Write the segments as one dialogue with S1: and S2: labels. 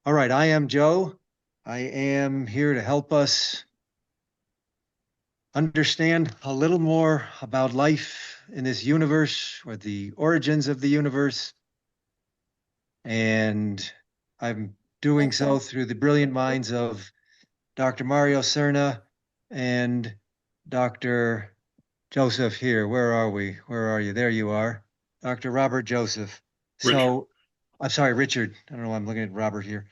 S1: All right, I am Joe. I am here to help us understand a little more about life in this universe or the origins of the universe. And I'm doing so through the brilliant minds of Dr. Mario Serna and Dr. Joseph here. Where are we? Where are you? There you are, Dr. Robert Joseph.
S2: Richard.
S1: So, I'm sorry, Richard. I don't know why I'm looking at Robert here.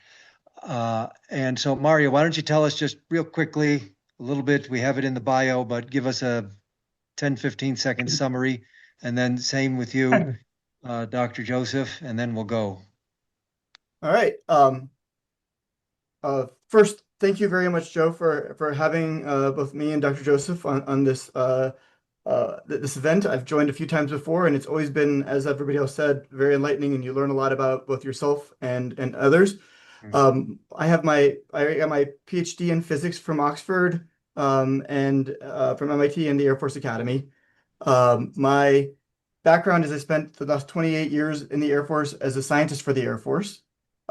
S1: And so, Mario, why don't you tell us just real quickly a little bit? We have it in the bio, but give us a 10, 15-second summary. And then same with you, Dr. Joseph, and then we'll go.
S3: All right. First, thank you very much, Joe, for having both me and Dr. Joseph on this this event. I've joined a few times before, and it's always been, as everybody else said, very enlightening, and you learn a lot about both yourself and others.
S1: Mhm.
S3: I got my PhD in physics from Oxford, and from MIT and the Air Force Academy. My background is I spent the last 28 years in the Air Force as a scientist for the Air Force.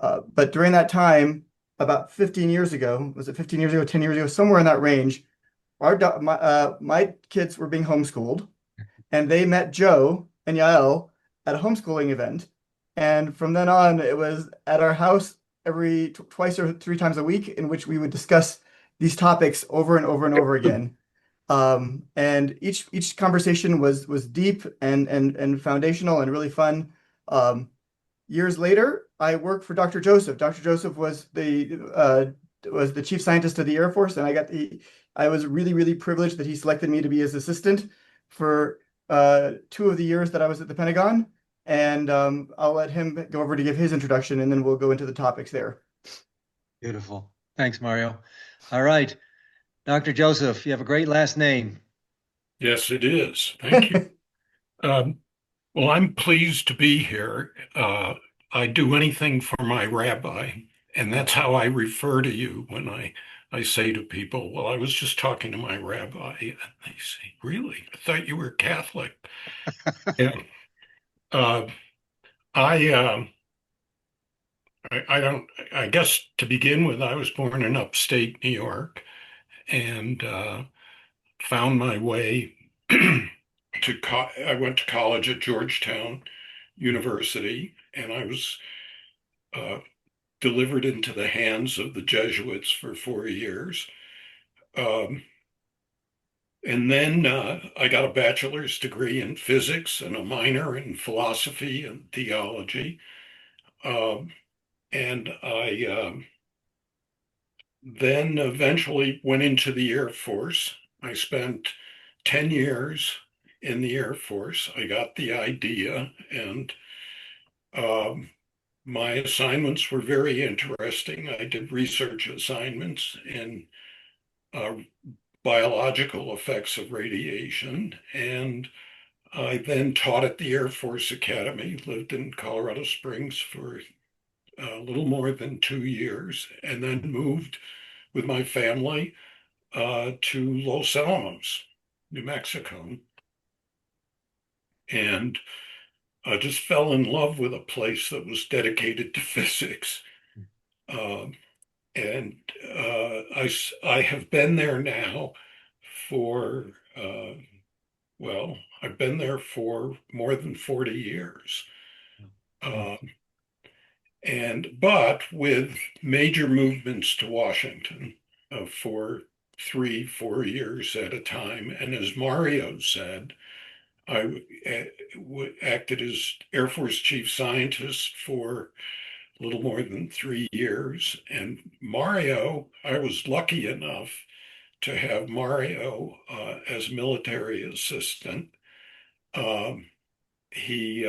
S3: But during that time, about 15 years ago, was it 15 years ago, 10 years ago, somewhere in that range, my kids were being homeschooled, and they met Joe and Yael at a homeschooling event. And from then on, it was at our house every twice or three times a week, in which we would discuss these topics over and over and over again. And each conversation was deep and foundational and really fun. Years later, I worked for Dr. Joseph. Dr. Joseph was the chief scientist of the Air Force, and I was really privileged that he selected me to be his assistant for 2 of the years that I was at the Pentagon. And I'll let him go over to give his introduction, and then we'll go into the topics there.
S1: Beautiful. Thanks, Mario. All right, Dr. Joseph, you have a great last name.
S2: Yes, it is. Thank you. Um, well, I'm pleased to be here. I do anything for my rabbi, and that's how I refer to you when I say to people, well, I was just talking to my rabbi. And they say, really? I thought you were Catholic. Yeah. Uh, I, I don't, I guess to begin with, I was born in upstate New York and found my way I went to college at Georgetown University, and I was uh, delivered into the hands of the Jesuits for 4 years. Um, and then I got a bachelor's degree in physics and a minor in philosophy and theology. Um, and I then eventually went into the Air Force. I spent 10 years in the Air Force. I got the idea, and um, my assignments were very interesting. I did research assignments in uh, biological effects of radiation, and I then taught at the Air Force Academy, lived in Colorado Springs for a little more than 2 years, and then moved with my family to Los Alamos, New Mexico, and I just fell in love with a place that was dedicated to physics. Um, and I have been there now for, well, I've been there for more than 40 years. Um, but with major movements to Washington for 3, 4 years at a time. And as Mario said, I acted as Air Force Chief Scientist for a little more than 3 years. And Mario, I was lucky enough to have Mario as military assistant. Um, he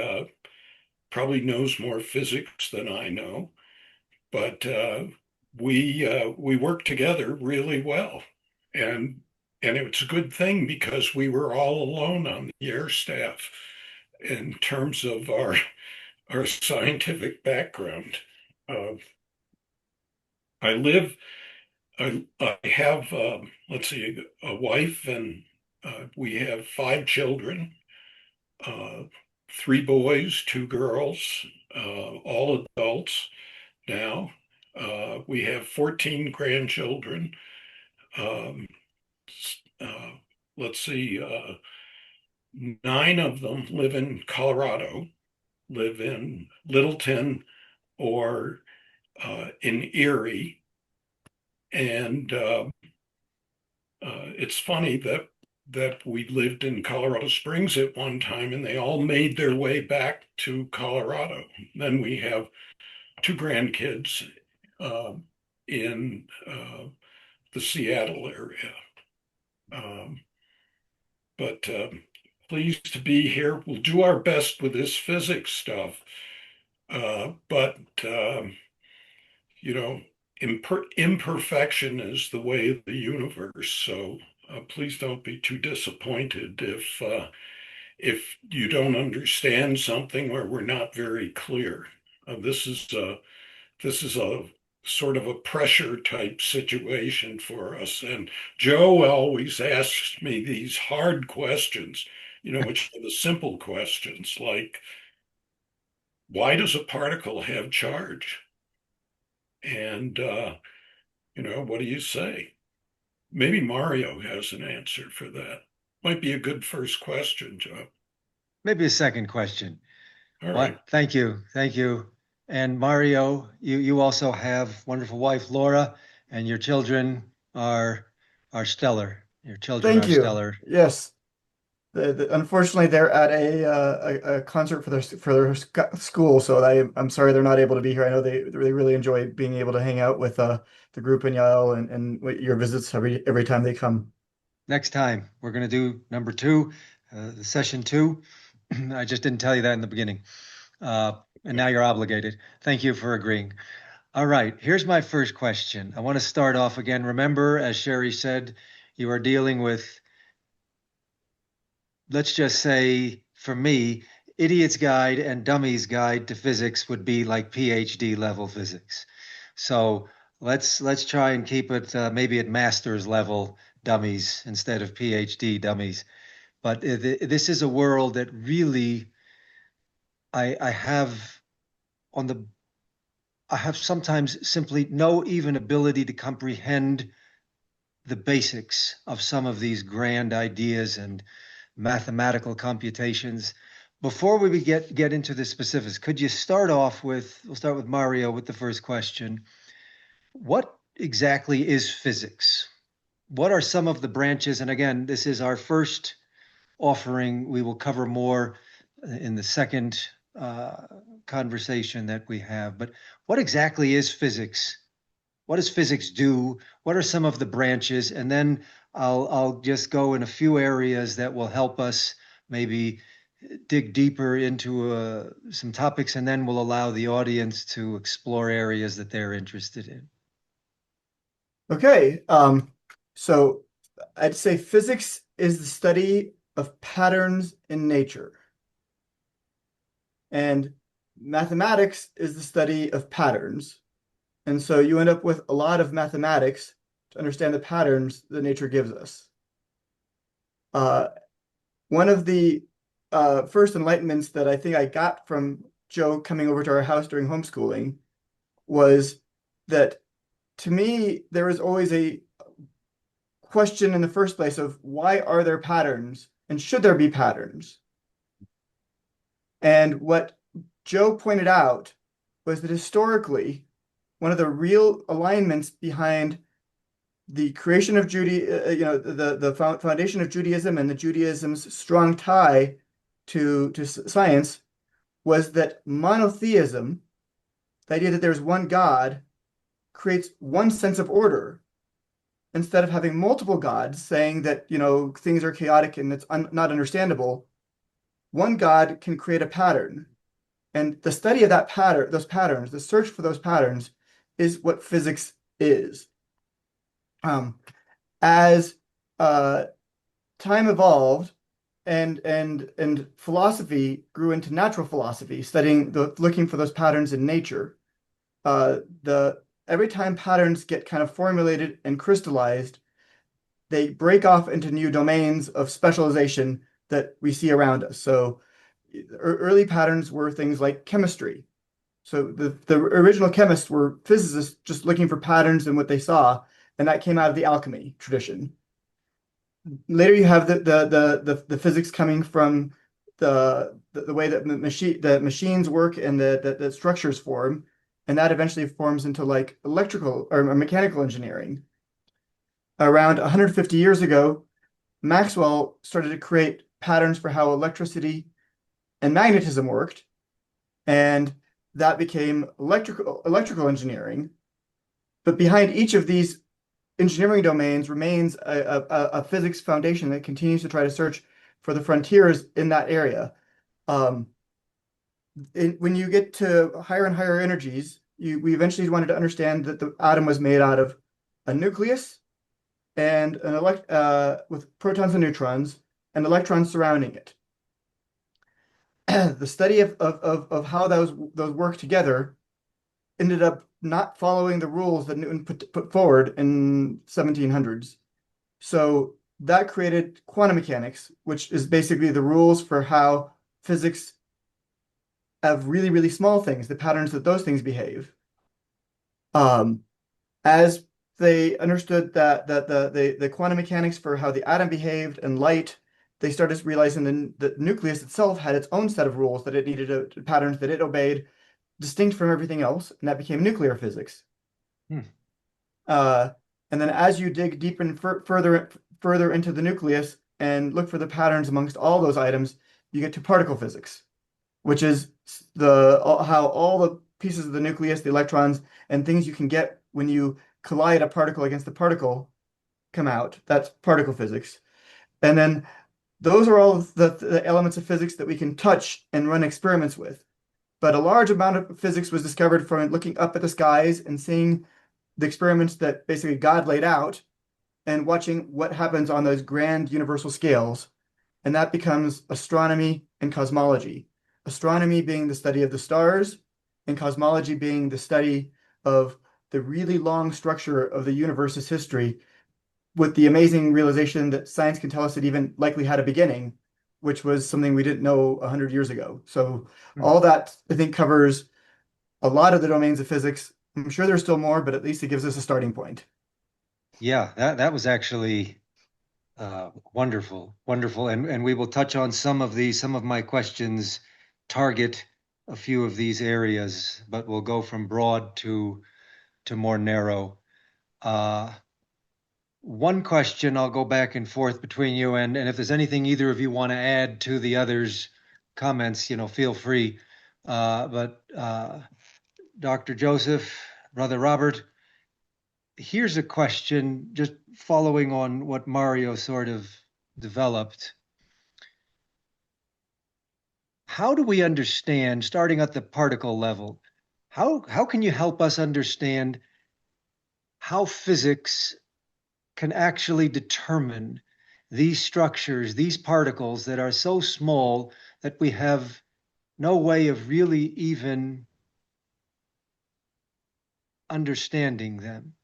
S2: probably knows more physics than I know, but we worked together really well, and it's a good thing because we were all alone on the air staff in terms of our scientific background. Uh, I live I have, let's see, a wife, and we have 5 children, uh, 3 boys, 2 girls, all adults now. We have 14 grandchildren. Um, let's see, 9 of them live in Colorado, live in Littleton or in Erie. And it's funny that we lived in Colorado Springs at one time, and they all made their way back to Colorado. Then we have 2 grandkids uh, in the Seattle area. Um, but pleased to be here. We'll do our best with this physics stuff, but you know, imperfection is the way of the universe. So please don't be too disappointed if you don't understand something or we're not very clear. This is a sort of a pressure type situation for us. And Joe always asks me these hard questions, which are the simple questions like, why does a particle have charge? And, what do you say? Maybe Mario has an answer for that. Might be a good first question, Joe.
S1: Maybe a second question.
S2: All right.
S1: What? Thank you. Thank you. And Mario, you also have wonderful wife Laura, and your children are stellar. Your children
S3: Thank
S1: are
S3: you.
S1: stellar.
S3: Yes. Unfortunately, they're at a concert for their school, so I'm sorry they're not able to be here. I know they really enjoy being able to hang out with the group in Yael and your visits every time they come.
S1: Next time we're going to do number 2, the session 2. I just didn't tell you that in the beginning, and now you're obligated. Thank you for agreeing. All right, here's my first question. I want to start off again. Remember, as Sherry said, you are dealing with, let's just say, for me, Idiot's Guide and Dummy's Guide to Physics would be like PhD level physics. So let's try and keep it maybe at master's level dummies instead of PhD dummies. But this is a world that really I have on the I have sometimes simply no even ability to comprehend the basics of some of these grand ideas and mathematical computations. Before we get into the specifics, could you start off with, we'll start with Mario with the first question. What exactly is physics? What are some of the branches? And again, this is our first offering. We will cover more in the second conversation that we have. But what exactly is physics? What does physics do? What are some of the branches? And then I'll just go in a few areas that will help us maybe dig deeper into some topics, and then we'll allow the audience to explore areas that they're interested in.
S3: Okay, so I'd say physics is the study of patterns in nature. And mathematics is the study of patterns. And so you end up with a lot of mathematics to understand the patterns that nature gives us. One of the first enlightenments that I think I got from Joe coming over to our house during homeschooling was that, to me, there was always a question in the first place of why are there patterns and should there be patterns? And what Joe pointed out was that historically, one of the real alignments behind the creation of the foundation of Judaism and the Judaism's strong tie to science was that monotheism, the idea that there's one God, creates one sense of order instead of having multiple gods saying that things are chaotic and it's not understandable. One God can create a pattern, and the study of that pattern, those patterns, the search for those patterns, is what physics is. As time evolved and philosophy grew into natural philosophy, looking for those patterns in nature, every time patterns get kind of formulated and crystallized, they break off into new domains of specialization that we see around us. So early patterns were things like chemistry. So the original chemists were physicists just looking for patterns in what they saw, and that came out of the alchemy tradition. Later, you have the physics coming from the way that the machines work and the structures form, and that eventually forms into like electrical or mechanical engineering. Around 150 years ago, Maxwell started to create patterns for how electricity and magnetism worked, and that became electrical engineering. But behind each of these engineering domains remains a physics foundation that continues to try to search for the frontiers in that area. Um, when you get to higher and higher energies, we eventually wanted to understand that the atom was made out of a nucleus and with protons and neutrons and electrons surrounding it. The study of how those work together ended up not following the rules that Newton put forward in 1700s. So that created quantum mechanics, which is basically the rules for how physics have really, really small things, the patterns that those things behave. As they understood that the quantum mechanics for how the atom behaved and light, they started realizing the nucleus itself had its own set of rules that it needed patterns that it obeyed, distinct from everything else, and that became nuclear physics.
S1: Hmm.
S3: And then as you dig deep and further into the nucleus and look for the patterns amongst all those items, you get to particle physics, which is how all the pieces of the nucleus, the electrons, and things you can get when you collide a particle against the particle come out. That's particle physics. And then those are all of the elements of physics that we can touch and run experiments with. But a large amount of physics was discovered from looking up at the skies and seeing the experiments that basically God laid out and watching what happens on those grand universal scales. And that becomes astronomy and cosmology. Astronomy being the study of the stars, and cosmology being the study of the really long structure of the universe's history, with the amazing realization that science can tell us it even likely had a beginning, which was something we didn't know 100 years ago. So
S1: Hmm.
S3: all that, I think, covers a lot of the domains of physics. I'm sure there's still more, but at least it gives us a starting point.
S1: Yeah, that was actually wonderful, wonderful, and we will touch on some of these. Some of my questions target a few of these areas, but we'll go from broad to more narrow. Uh, One question I'll go back and forth between you, and if there's anything either of you want to add to the others' comments, feel free. But Dr. Joseph, Brother Robert, here's a question just following on what Mario sort of developed. How do we understand, starting at the particle level, how can you help us understand how physics can actually determine these structures, these particles that are so small that we have no way of really even understanding them?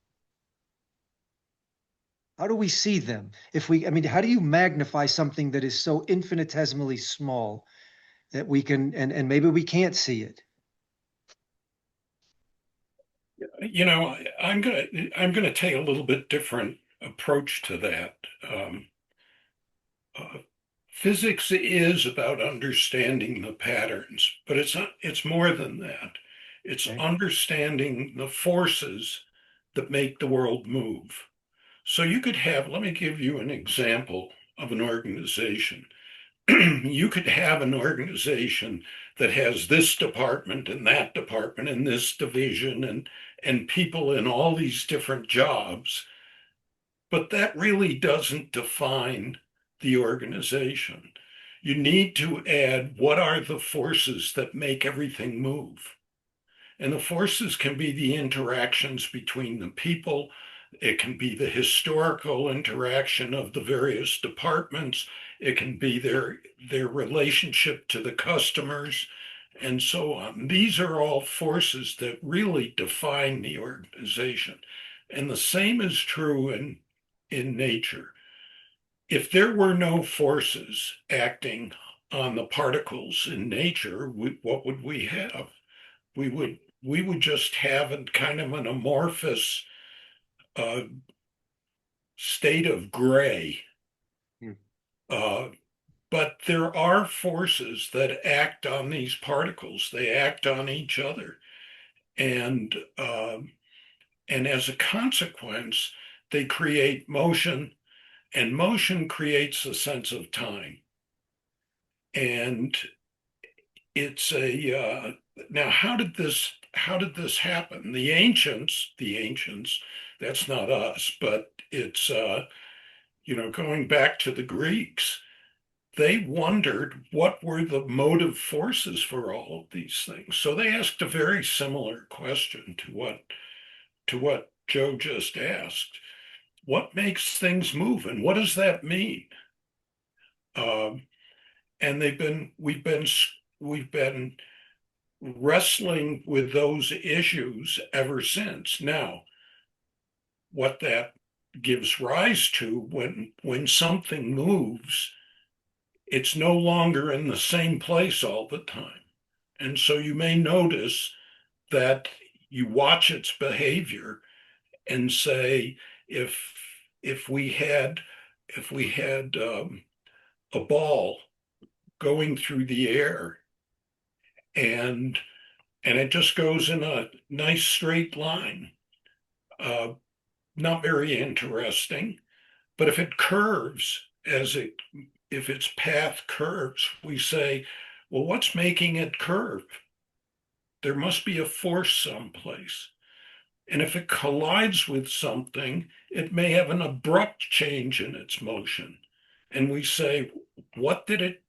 S1: How do we see them? I mean, how do you magnify something that is so infinitesimally small that we can, and maybe we can't see it?
S2: I'm gonna take a little bit different approach to that. Uh, Physics is about understanding the patterns, but it's more than that. It's
S1: Okay.
S2: understanding the forces that make the world move. So let me give you an example of an organization. You could have an organization that has this department and that department and this division and people in all these different jobs, but that really doesn't define the organization. You need to add what are the forces that make everything move. And the forces can be the interactions between the people. It can be the historical interaction of the various departments. It can be their relationship to the customers and so on. These are all forces that really define the organization. And the same is true in nature. If there were no forces acting on the particles in nature, what would we have? we would just have a kind of an amorphous uh, state of gray.
S1: Hmm.
S2: But there are forces that act on these particles. They act on each other, and as a consequence, they create motion, and motion creates a sense of time. And it's a now how did this happen? The ancients, that's not us, but it's going back to the Greeks, they wondered what were the motive forces for all of these things. So they asked a very similar question to what Joe just asked. What makes things move, and what does that mean? Um, and we've been wrestling with those issues ever since. Now, what that gives rise to when something moves, it's no longer in the same place all the time. And so you may notice that you watch its behavior and say, if if we had a ball going through the air and it just goes in a nice straight line, uh, not very interesting. But if it curves if its path curves, we say, well, what's making it curve? There must be a force someplace. And if it collides with something, it may have an abrupt change in its motion. And we say, what did it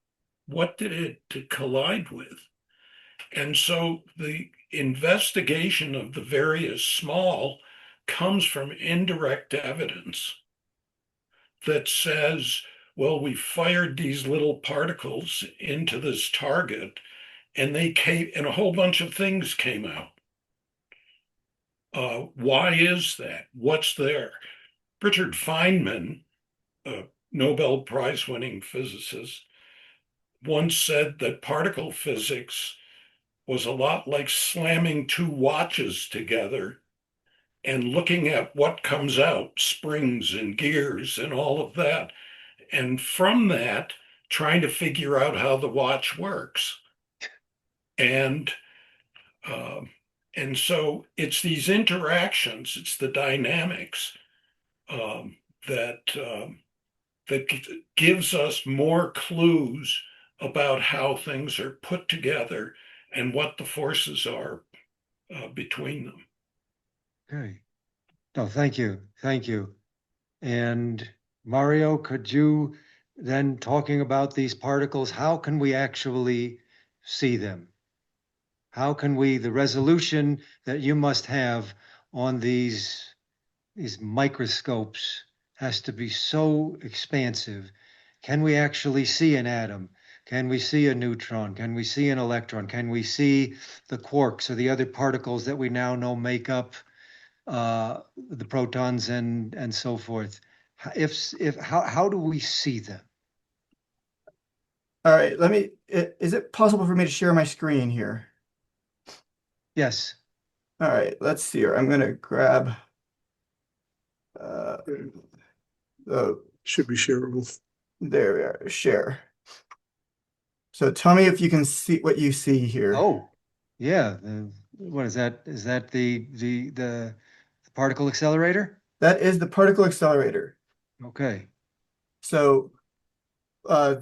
S2: collide with? And so the investigation of the various small comes from indirect evidence that says, well, we fired these little particles into this target and they came and a whole bunch of things came out. Why is that? What's there? Richard Feynman, a Nobel Prize winning physicist, once said that particle physics was a lot like slamming two watches together and looking at what comes out, springs and gears and all of that. And from that, trying to figure out how the watch works. And so it's these interactions, it's the dynamics um, that that gives us more clues about how things are put together and what the forces are between them.
S1: Okay. No, thank you. Thank you. And Mario, could you then, talking about these particles, how can we actually see them? How can we, the resolution that you must have on these microscopes has to be so expansive. Can we actually see an atom? Can we see a neutron? Can we see an electron? Can we see the quarks or the other particles that we now know make up the protons and so forth? How do we see them?
S3: All right, is it possible for me to share my screen here?
S1: Yes.
S3: All right, let's see here. I'm gonna grab
S4: Should be shareable.
S3: there we are, share. So tell me if you can see what you see here.
S1: Oh, yeah. What is that? Is that the particle accelerator?
S3: That is the particle accelerator.
S1: Okay.
S3: So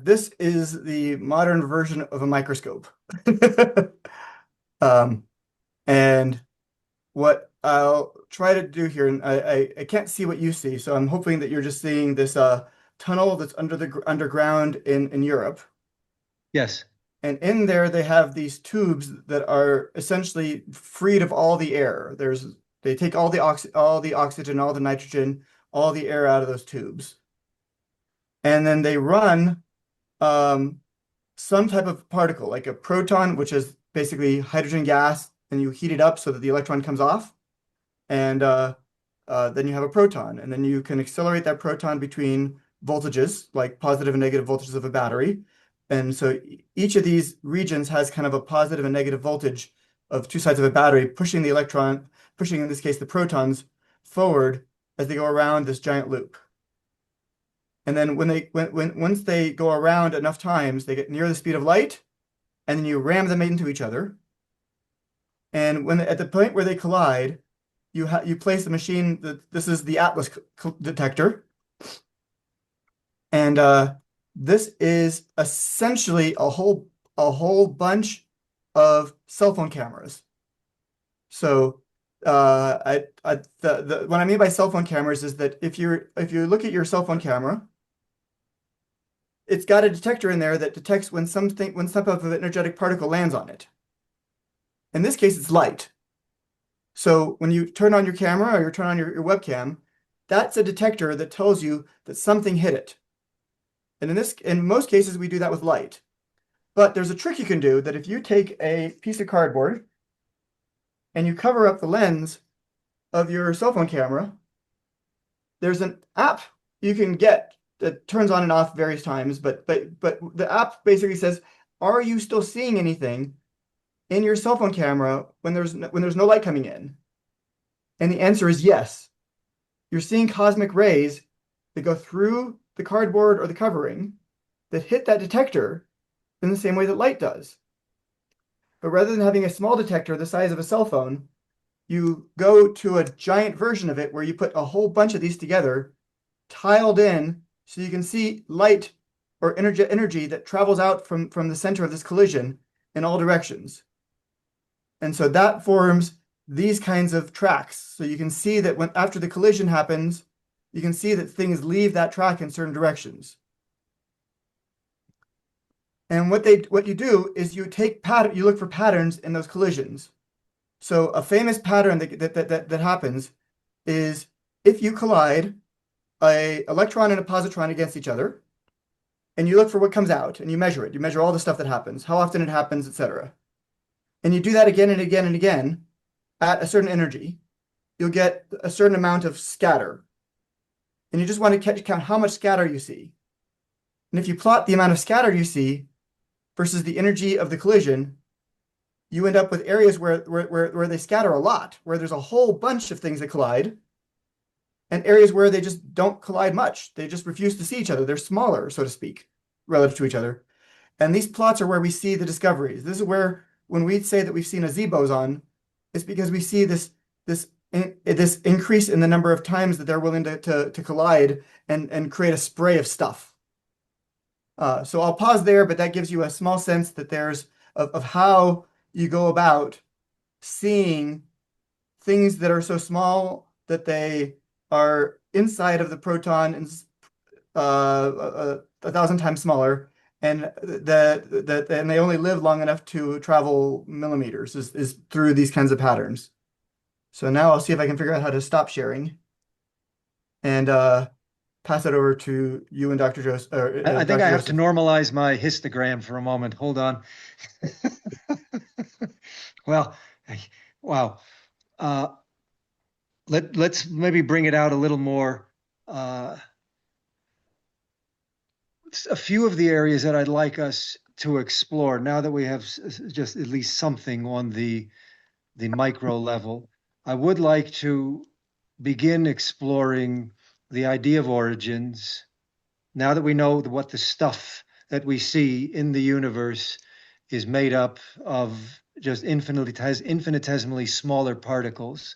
S3: this is the modern version of a microscope. And what I'll try to do here, and I can't see what you see, so I'm hoping that you're just seeing this tunnel that's underground in Europe.
S1: Yes.
S3: And in there, they have these tubes that are essentially freed of all the air. They take all the oxygen, all the nitrogen, all the air out of those tubes. And then they run some type of particle, like a proton, which is basically hydrogen gas, and you heat it up so that the electron comes off. And then you have a proton. And then you can accelerate that proton between voltages, like positive and negative voltages of a battery. And so each of these regions has kind of a positive and negative voltage two sides of a battery, pushing in this case the protons forward as they go around this giant loop. And then once they go around enough times, they get near the speed of light, and then you ram them into each other. And at the point where they collide, you place the machine. This is the Atlas detector, and this is essentially a whole bunch of cell phone cameras. So what I mean by cell phone cameras is that if you look at your cell phone camera, it's got a detector in there that detects when some type of an energetic particle lands on it. In this case, it's light. So when you turn on your camera or you turn on your webcam, that's a detector that tells you that something hit it. And in most cases, we do that with light. But there's a trick you can do that if you take a piece of cardboard and you cover up the lens of your cell phone camera, there's an app you can get that turns on and off various times, but the app basically says, are you still seeing anything in your cell phone camera when there's no light coming in? And the answer is yes. You're seeing cosmic rays that go through the cardboard or the covering that hit that detector in the same way that light does. But rather than having a small detector the size of a cell phone, you go to a giant version of it where you put a whole bunch of these together, tiled in, so you can see light or energy that travels out from the center of this collision in all directions. And so that forms these kinds of tracks. So you can see that after the collision happens, you can see that things leave that track in certain directions. And what you do is you look for patterns in those collisions. So a famous pattern that happens is if you collide an electron and a positron against each other, and you look for what comes out, and you measure it. You measure all the stuff that happens, how often it happens, etc. And you do that again and again and again at a certain energy, you'll get a certain amount of scatter. And you just want to count how much scatter you see. And if you plot the amount of scatter you see versus the energy of the collision, you end up with areas where they scatter a lot, where there's a whole bunch of things that collide, and areas where they just don't collide much. They just refuse to see each other. They're smaller, so to speak, relative to each other. And these plots are where we see the discoveries. This is where, when we say that we've seen a Z boson, it's because we see this increase in the number of times that they're willing to collide and create a spray of stuff. So I'll pause there, but that gives you a small sense that of how you go about seeing things that are so small that they are inside of the proton and 1,000 times smaller, and they only live long enough to travel millimeters is through these kinds of patterns. So now I'll see if I can figure out how to stop sharing and pass it over to you and Dr. Joseph.
S1: I think I have to normalize my histogram for a moment. Hold on. Well, wow. Let's maybe bring it out a little more. A few of the areas that I'd like us to explore now that we have just at least something on the micro level. I would like to begin exploring the idea of origins. Now that we know what the stuff that we see in the universe is made up of, just infinitesimally smaller particles.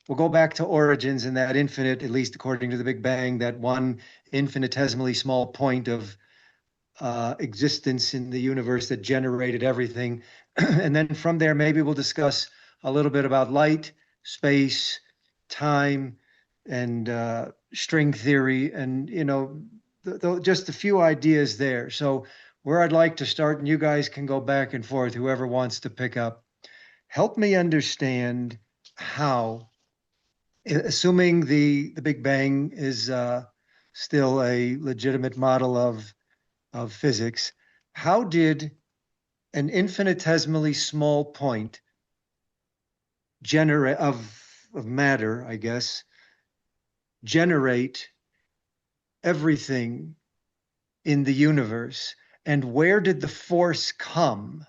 S1: We'll go back to origins and that infinite, at least according to the Big Bang, that one infinitesimally small point of existence in the universe that generated everything. And then from there, maybe we'll discuss a little bit about light, space, time, and string theory, and just a few ideas there. So where I'd like to start, and you guys can go back and forth, whoever wants to pick up, help me understand how, assuming the Big Bang is still a legitimate model of physics, how did an infinitesimally small point of matter, I guess, generate everything in the universe? And where did the force come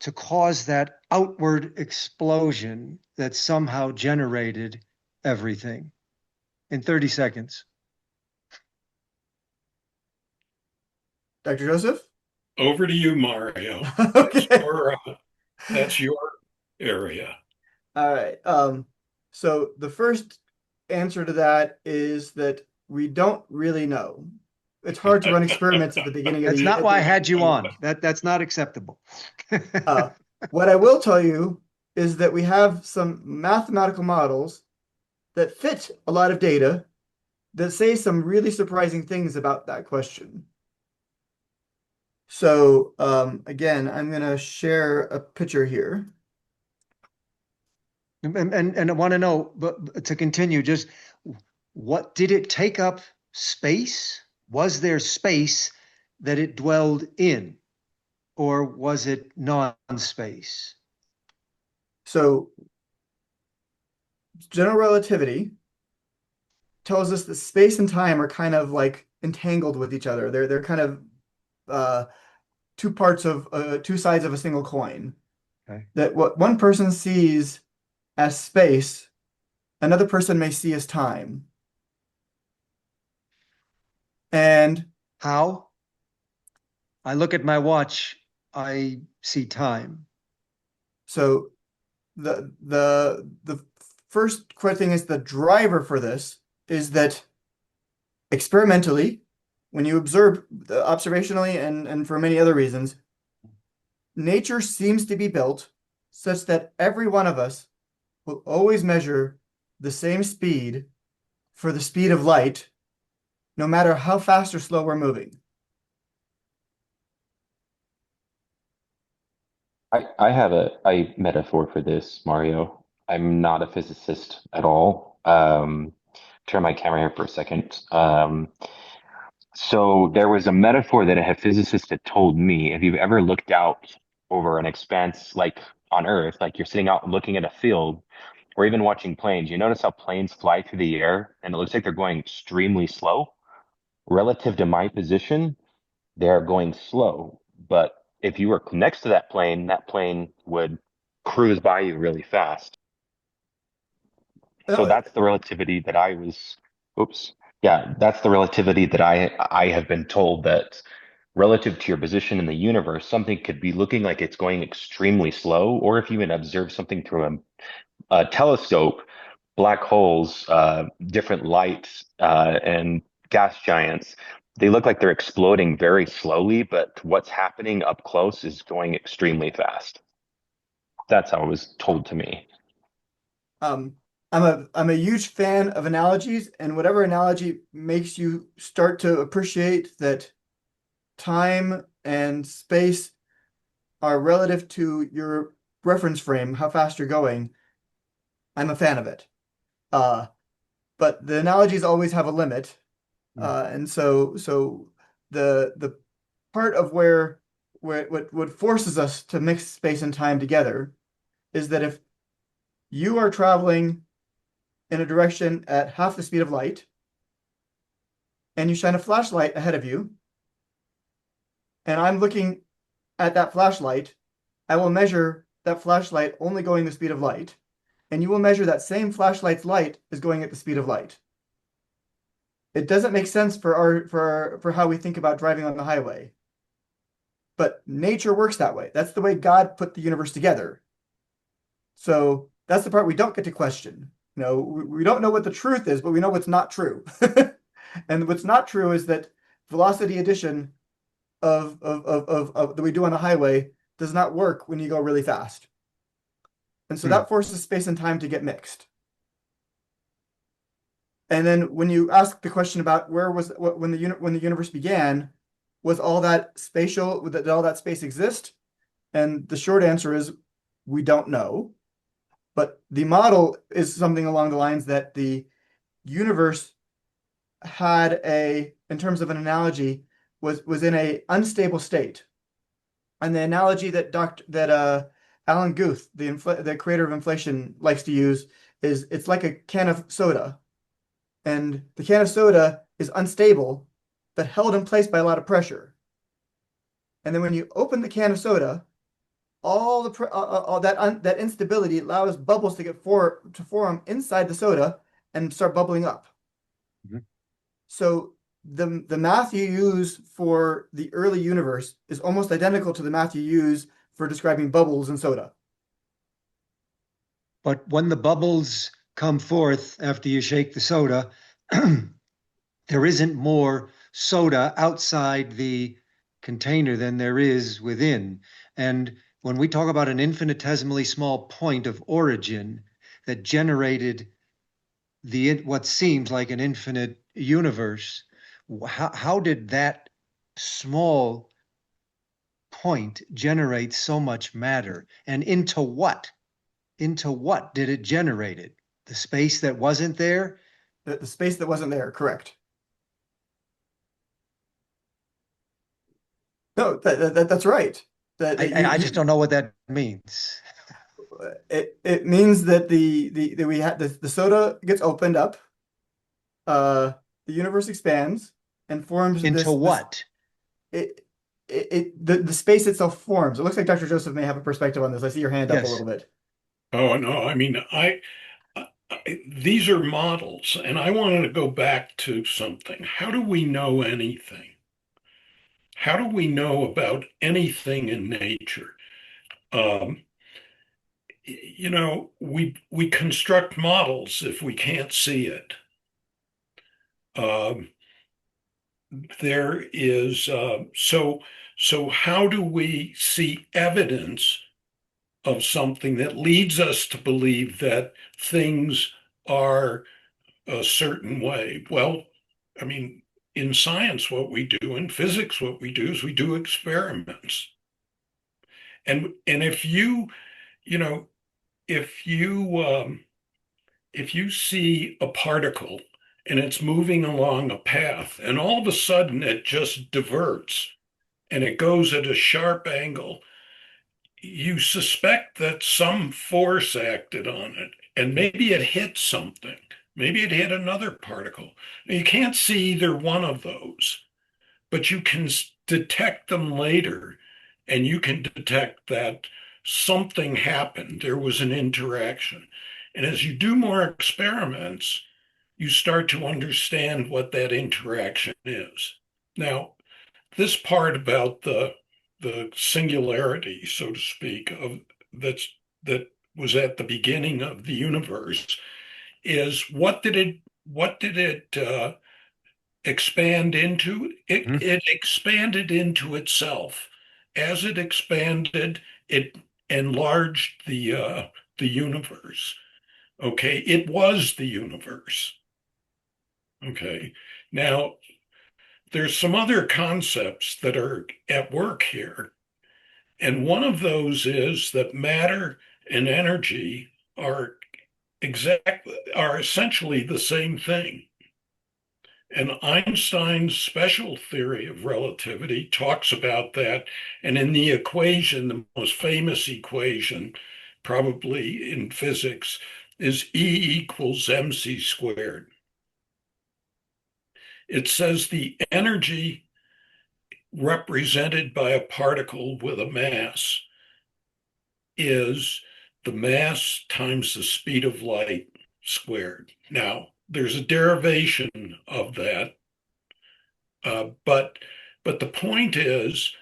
S1: to cause that outward explosion that somehow generated everything? In 30 seconds.
S3: Dr. Joseph?
S2: Over to you, Mario.
S3: Okay.
S2: That's your area.
S3: All right. So the first answer to that is that we don't really know. It's hard to run experiments at the beginning of
S1: That's
S3: the
S1: not why I
S3: year.
S1: had you on. That's not acceptable.
S3: What I will tell you is that we have some mathematical models that fit a lot of data that say some really surprising things about that question. So again, I'm going to share a picture here.
S1: And I want to know, but to continue, just what did it take up space? Was there space that it dwelled in, or was it non-space?
S3: So general relativity tells us that space and time are kind of like entangled with each other. They're kind of two sides of a single coin.
S1: Okay.
S3: That what one person sees as space, another person may see as time. And
S1: How? I look at my watch, I see time.
S3: so the first thing is the driver for this is that experimentally, when you observe observationally and for many other reasons, nature seems to be built such that every one of us will always measure the same speed for the speed of light, no matter how fast or slow we're moving.
S4: I have a metaphor for this, Mario. I'm not a physicist at all. Turn my camera here for a second. So there was a metaphor that a physicist had told me. If you've ever looked out over an expanse like on Earth, like you're sitting out looking at a field, or even watching planes, you notice how planes fly through the air and it looks like they're going extremely slow. Relative to my position, they're going slow. But if you were next to that plane would cruise by you really fast. So
S3: No,
S4: that's the relativity that I was, oops. Yeah, that's the relativity that I have been told that relative to your position in the universe, something could be looking like it's going extremely slow, or if you even observe something through a telescope, black holes, different lights, and gas giants, they look like they're exploding very slowly, but what's happening up close is going extremely fast. That's how it was told to me.
S3: um, I'm a huge fan of analogies, and whatever analogy makes you start to appreciate that time and space are relative to your reference frame, how fast you're going, I'm a fan of it. Uh, but the analogies always have a limit. And so the part of where what forces us to mix space and time together is that if you are traveling in a direction at half the speed of light and you shine a flashlight ahead of you, and I'm looking at that flashlight, I will measure that flashlight only going the speed of light, and you will measure that same flashlight's light is going at the speed of light. It doesn't make sense for how we think about driving on the highway. But nature works that way. That's the way God put the universe together. So that's the part we don't get to question. You know, we don't know what the truth is, but we know what's not true. And what's not true is that velocity addition that we do on the highway does not work when you go really fast. And so that forces space and time to get mixed. And then when you ask the question about when the universe began, was all that spatial? Did all that space exist? And the short answer is we don't know. But the model is something along the lines that the universe had in terms of an analogy, was in a unstable state. And the analogy that Alan Guth, the creator of inflation, likes to use is it's like a can of soda. And the can of soda is unstable, but held in place by a lot of pressure. And then when you open the can of soda, all that instability allows bubbles to form inside the soda and start bubbling up.
S1: Mhm.
S3: So the math you use for the early universe is almost identical to the math you use for describing bubbles in soda.
S1: But when the bubbles come forth after you shake the soda, there isn't more soda outside the container than there is within. And when we talk about an infinitesimally small point of origin that generated what seems like an infinite universe, how did that small point generate so much matter? And into what? Into what did it generate it? The space that wasn't there?
S3: The space that wasn't there, correct? No, that's right. That
S1: I just don't know what that means.
S3: it means that that we had the soda gets opened up, the universe expands and forms
S1: Into
S3: this
S1: what?
S3: the space itself forms. It looks like Dr. Joseph may have a perspective on this. I see your hand up a
S1: Yes.
S3: little bit.
S2: Oh, no, I mean, these are models, and I wanted to go back to something. How do we know anything? How do we know about anything in nature? Um, we construct models if we can't see it. Um, there is so how do we see evidence of something that leads us to believe that things are a certain way? Well, I mean, in science, what we do, in physics, what we do is we do experiments. And if you know, if you if you see a particle and it's moving along a path, and all of a sudden it just diverts and it goes at a sharp angle, you suspect that some force acted on it, and maybe it hit something. Maybe it hit another particle. You can't see either one of those, but you can detect them later, and you can detect that something happened. There was an interaction. And as you do more experiments, you start to understand what that interaction is. Now, this part about the singularity, so to speak, of that was at the beginning of the universe is what did it expand into? It
S1: Hmm.
S2: it expanded into itself. As it expanded, it enlarged the universe. Okay, it was the universe. Okay. Now, there's some other concepts that are at work here. And one of those is that matter and energy are essentially the same thing. And Einstein's special theory of relativity talks about that. And in the equation, the most famous equation, probably in physics, is E equals mc squared. It says the energy represented by a particle with a mass is the mass times the speed of light squared. Now, there's a derivation of that, but the point is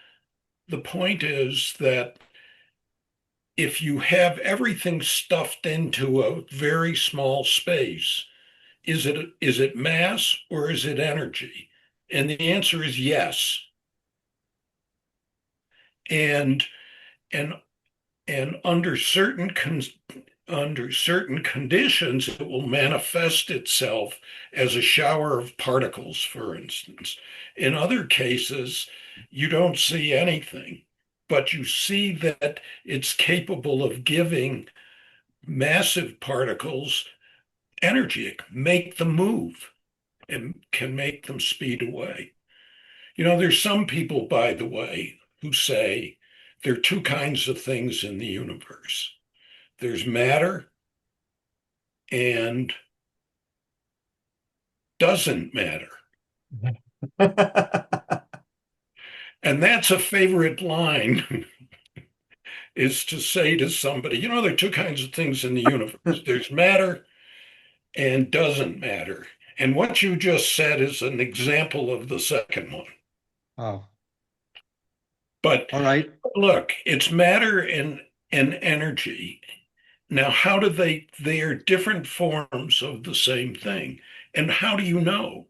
S2: that if you have everything stuffed into a very small space, is it mass or is it energy? And the answer is yes. And and and under certain conditions, it will manifest itself as a shower of particles, for instance. In other cases, you don't see anything, but you see that it's capable of giving massive particles energy. It can make them move and can make them speed away. There's some people, by the way, who say there are two kinds of things in the universe. There's matter and doesn't matter. And that's a favorite line is to say to somebody, you know, there are two kinds of things in the universe. There's matter and doesn't matter. And what you just said is an example of the second one.
S1: Oh,
S2: But
S1: all right.
S2: look, it's matter and energy. Now, how do they are different forms of the same thing. And how do you know?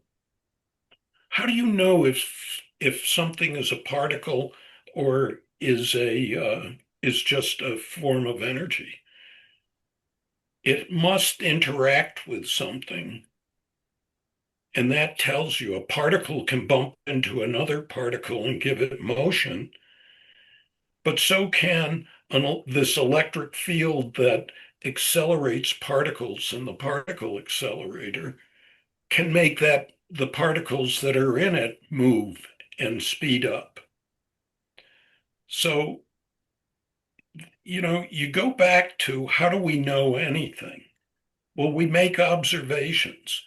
S2: How do you know if something is a particle or is just a form of energy? It must interact with something, and that tells you a particle can bump into another particle and give it motion, but so can this electric field that accelerates particles in the particle accelerator can make that the particles that are in it move and speed up. So, you know, you go back to how do we know anything? Well, we make observations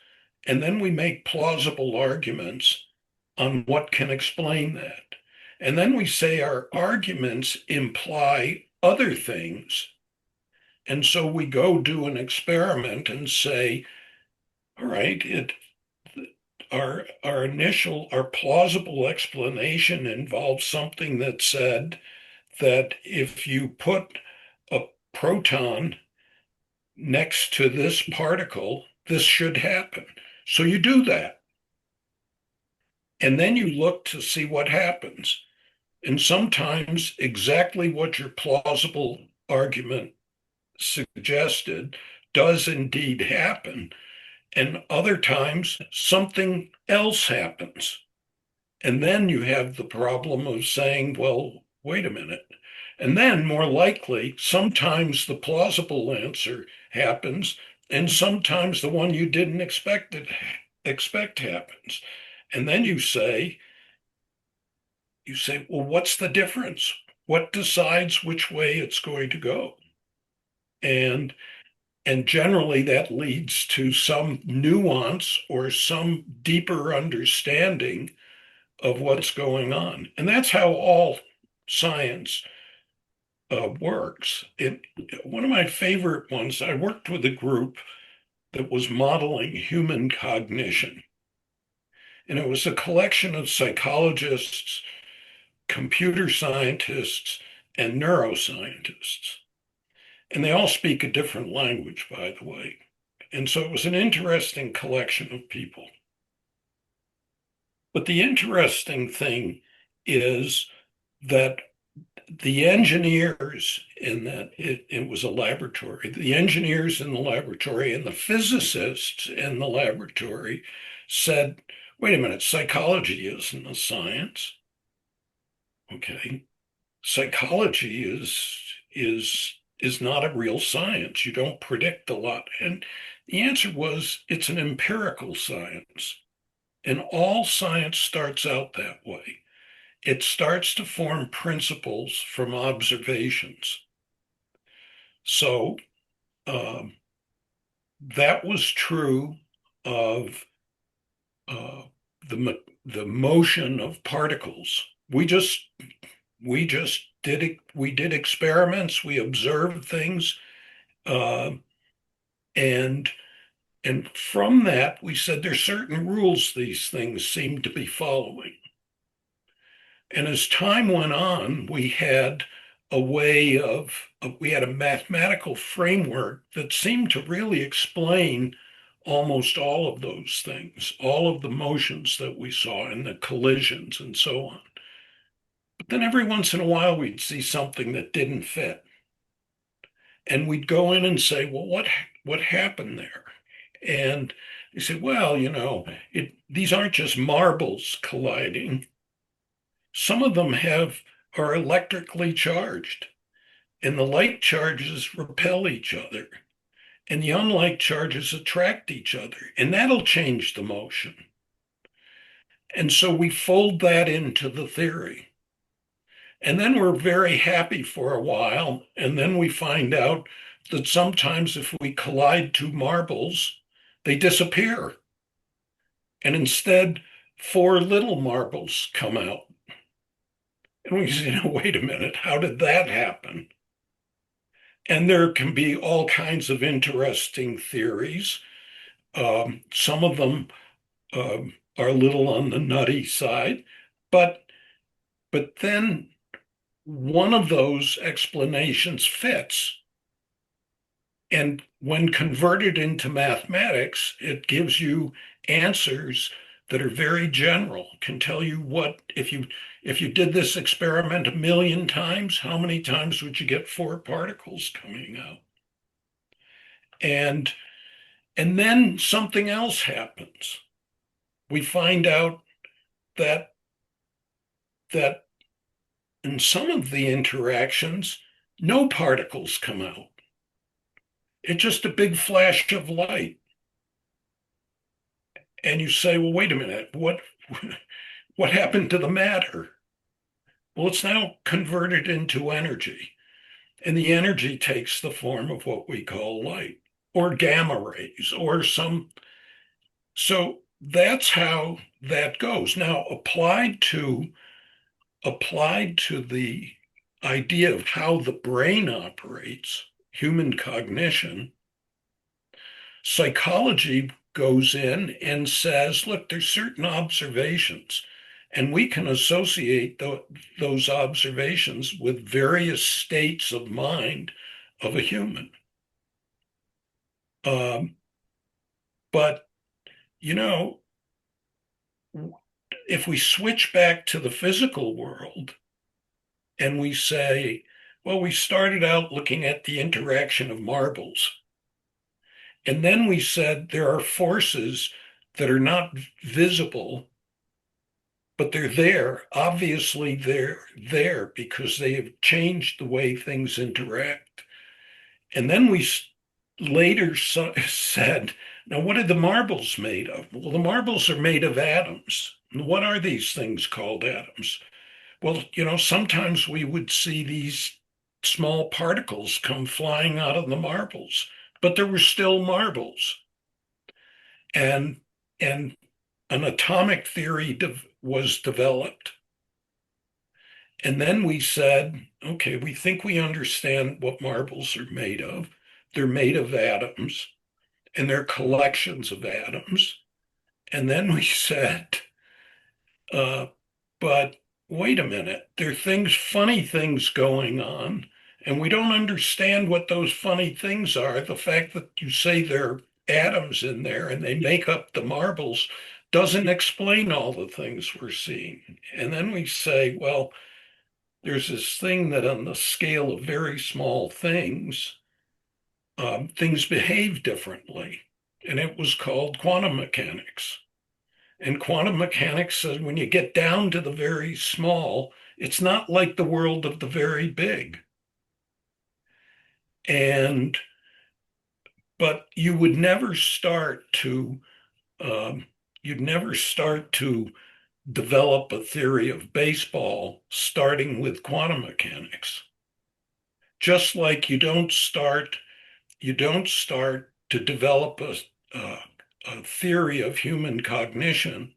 S2: and then we make plausible arguments on what can explain that. And then we say our arguments imply other things. And so we go do an experiment and say, all right, our plausible explanation involves something that said that if you put a proton next to this particle, this should happen. So you do that. And then you look to see what happens. And sometimes exactly what your plausible argument suggested does indeed happen. And other times something else happens. And then you have the problem of saying, well, wait a minute. And then more likely, sometimes the plausible answer happens, and sometimes the one you didn't expect happens. And then you say, well, what's the difference? What decides which way it's going to go? And and generally that leads to some nuance or some deeper understanding of what's going on. And that's how all science works. One of my favorite ones, I worked with a group that was modeling human cognition. And it was a collection of psychologists, computer scientists, and neuroscientists. And they all speak a different language, by the way. And so it was an interesting collection of people. But the interesting thing is that the engineers in that it was a laboratory, the engineers in the laboratory and the physicists in the laboratory said, wait a minute, psychology isn't a science. Okay. Psychology is not a real science. You don't predict a lot. And the answer was it's an empirical science. And all science starts out that way. It starts to form principles from observations. So that was true of uh, the motion of particles. We just did it. We did experiments. We observed things, uh, and and from that we said there's certain rules these things seem to be following. And as time went on, we had we had a mathematical framework that seemed to really explain almost all of those things, all of the motions that we saw and the collisions and so on. But then every once in a while, we'd see something that didn't fit. And we'd go in and say, well, what happened there? And they said, well, you know, these aren't just marbles colliding. Some of them are electrically charged, and the like charges repel each other, and the unlike charges attract each other, and that'll change the motion. And so we fold that into the theory. And then we're very happy for a while, and then we find out that sometimes if we collide two marbles, they disappear. And instead, four little marbles come out. And we say, no, wait a minute, how did that happen? And there can be all kinds of interesting theories. Some of them are a little on the nutty side, but then one of those explanations fits. And when converted into mathematics, it gives you answers that are very general, can tell you what, if you did this experiment 1,000,000 times, how many times would you get four particles coming out? And then something else happens. We find out that that in some of the interactions, no particles come out. It's just a big flash of light. And you say, well, wait a minute, what happened to the matter? Well, it's now converted into energy, and the energy takes the form of what we call light or gamma rays or some. So that's how that goes. Now, applied to the idea of how the brain operates, human cognition, psychology goes in and says, look, there's certain observations, and we can associate those observations with various states of mind of a human. But, you know, if we switch back to the physical world and we say, well, we started out looking at the interaction of marbles. And then we said there are forces that are not visible, but they're there. Obviously, they're there because they have changed the way things interact. And then we later said, now, what are the marbles made of? Well, the marbles are made of atoms. What are these things called atoms? Well, sometimes we would see these small particles come flying out of the marbles, but there were still marbles. And an atomic theory was developed. And then we said, okay, we think we understand what marbles are made of. They're made of atoms, and they're collections of atoms. And then we said, but wait a minute, there are funny things going on, and we don't understand what those funny things are. The fact that you say there are atoms in there and they make up the marbles doesn't explain all the things we're seeing. And then we say, well, there's this thing that on the scale of very small things, things behave differently. And it was called quantum mechanics. And quantum mechanics says when you get down to the very small, it's not like the world of the very big. But you'd never start to develop a theory of baseball starting with quantum mechanics. Just like you don't start to develop a theory of human cognition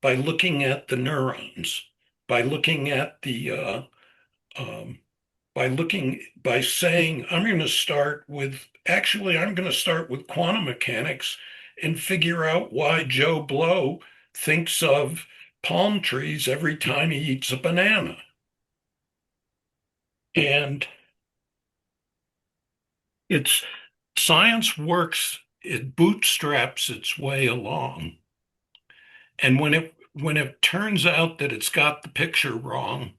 S2: by looking at the neurons, by looking at the by saying I'm going to start with quantum mechanics and figure out why Joe Blow thinks of palm trees every time he eats a banana. And science works, it bootstraps its way along. And when it turns out that it's got the picture wrong,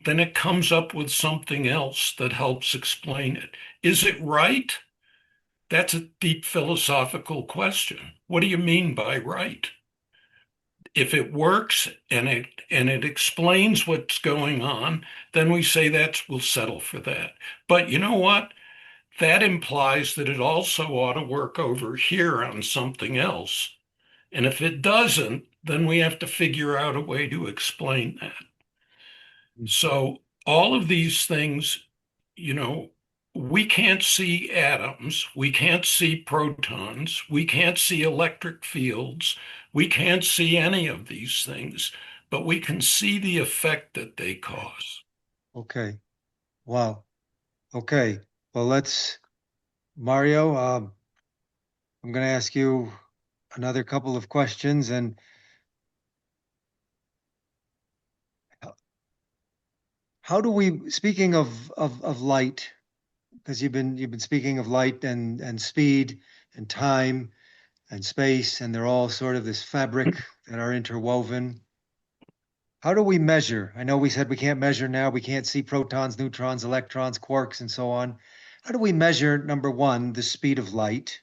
S2: then it comes up with something else that helps explain it. Is it right? That's a deep philosophical question. What do you mean by right? If it works and it explains what's going on, then we say we'll settle for that. But you know what? That implies that it also ought to work over here on something else. And if it doesn't, then we have to figure out a way to explain that. So all of these things, we can't see atoms, we can't see protons, we can't see electric fields, we can't see any of these things, but we can see the effect that they cause.
S1: Okay. Wow. Okay. Well, Mario, I'm going to ask you another couple of questions. And how do we, speaking of light, because you've been speaking of light and speed and time and space, and they're all sort of this fabric that are interwoven. How do we measure? I know we said we can't measure now. We can't see protons, neutrons, electrons, quarks, and so on. How do we measure, number one, the speed of light?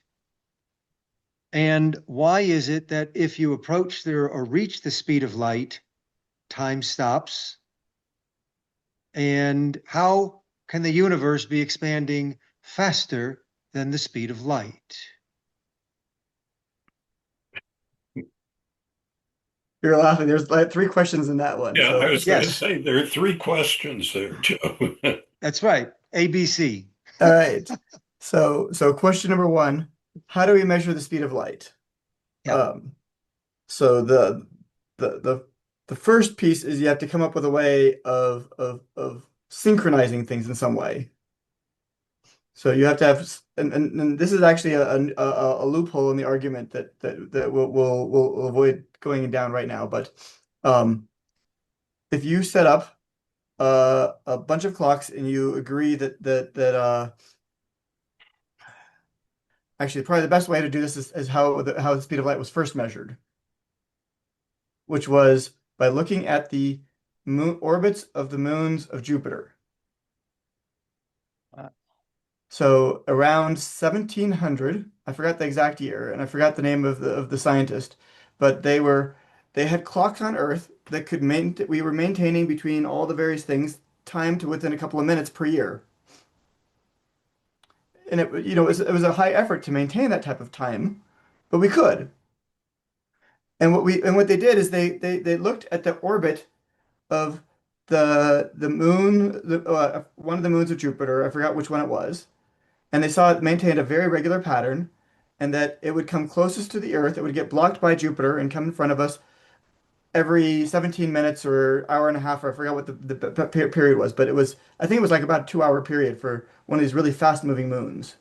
S1: And why is it that if you approach there or reach the speed of light, time stops? And how can the universe be expanding faster than the speed of light?
S3: You're laughing. There's like 3 questions in that one.
S2: Yeah,
S3: So
S2: I was going to
S1: Yes,
S2: say there are 3 questions there, Joe.
S1: that's right. ABC.
S3: all right. So question number one, how do we measure the speed of light?
S1: Yeah.
S3: So the the first piece is you have to come up with a way of synchronizing things in some way. So you have to have, and this is actually a loophole in the argument that we'll avoid going down right now. But if you set up a bunch of clocks and you agree that actually probably the best way to do this is how the speed of light was first measured, which was by looking at the orbits of the moons of Jupiter. So around 1700, I forgot the exact year, and I forgot the name of the scientist, but they had clocks on Earth that could we were maintaining between all the various things time to within a couple of minutes per year. And it was a high effort to maintain that type of time, but we could. And what they did is they looked at the orbit of the moon, one of the moons of Jupiter. I forgot which one it was, and they saw it maintained a very regular pattern, and that it would come closest to the Earth. It would get blocked by Jupiter and come in front of us every 17 minutes or hour and a half, or I forgot what the period was, but I think it was like about a 2 hour period for one of these really fast moving moons.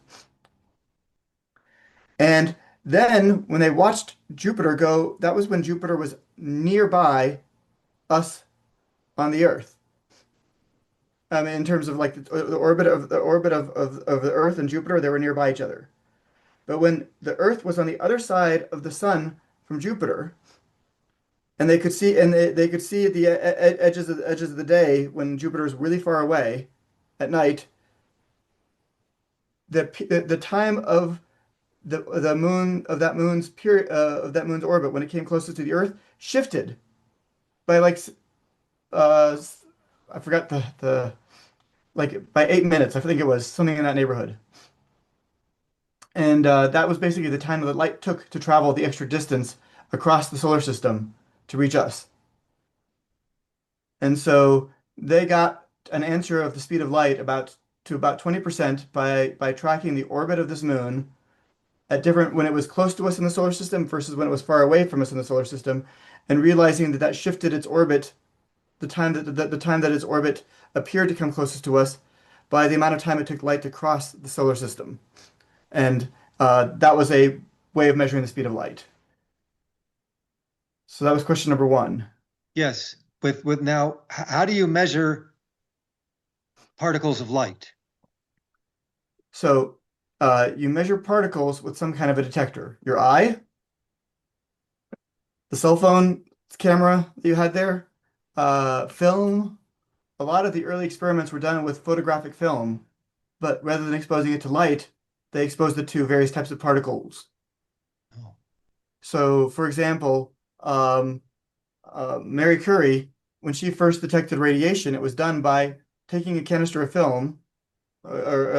S3: And then when they watched Jupiter go, that was when Jupiter was nearby us on the Earth. I mean, in terms of like the orbit of the Earth and Jupiter, they were nearby each other. But when the Earth was on the other side of the sun from Jupiter, and they could see at the edges of the day when Jupiter was really far away at night, the time of the moon of that moon's period of that moon's orbit when it came closest to the Earth shifted by like I forgot the like by 8 minutes. I think it was something in that neighborhood. And that was basically the time that light took to travel the extra distance across the solar system to reach us. And so they got an answer of the speed of light to about 20% by tracking the orbit of this moon at different when it was close to us in the solar system versus when it was far away from us in the solar system, and realizing that shifted its orbit, the time that its orbit appeared to come closest to us by the amount of time it took light to cross the solar system. And that was a way of measuring the speed of light. So that was question number one.
S1: Yes. With now, how do you measure particles of light?
S3: So you measure particles with some kind of a detector. Your eye, the cell phone camera that you had there, film. A lot of the early experiments were done with photographic film, but rather than exposing it to light, they exposed it to various types of particles.
S1: Oh.
S3: So, for example, Mary Curie, when she first detected radiation, it was done by taking a canister of film, or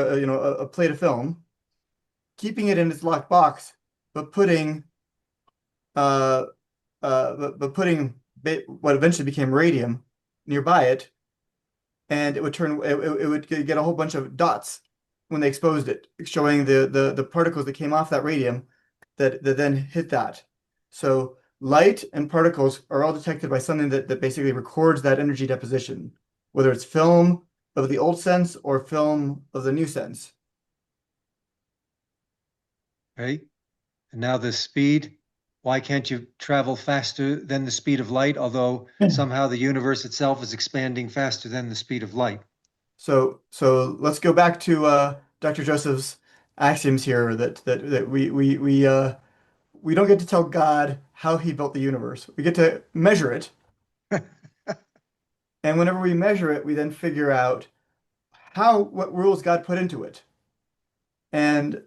S3: a plate of film, keeping it in its locked box, but putting what eventually became radium nearby it, and it would get a whole bunch of dots when they exposed it, showing the particles that came off that radium that then hit that. So light and particles are all detected by something that basically records that energy deposition, whether it's film of the old sense or film of the new sense.
S1: right? And now the speed, why can't you travel faster than the speed of light, although somehow the universe itself is expanding faster than the speed of light?
S3: So let's go back to Dr. Joseph's axioms here that we don't get to tell God how he built the universe. We get to measure it. And whenever we measure it, we then figure out what rules God put into it. And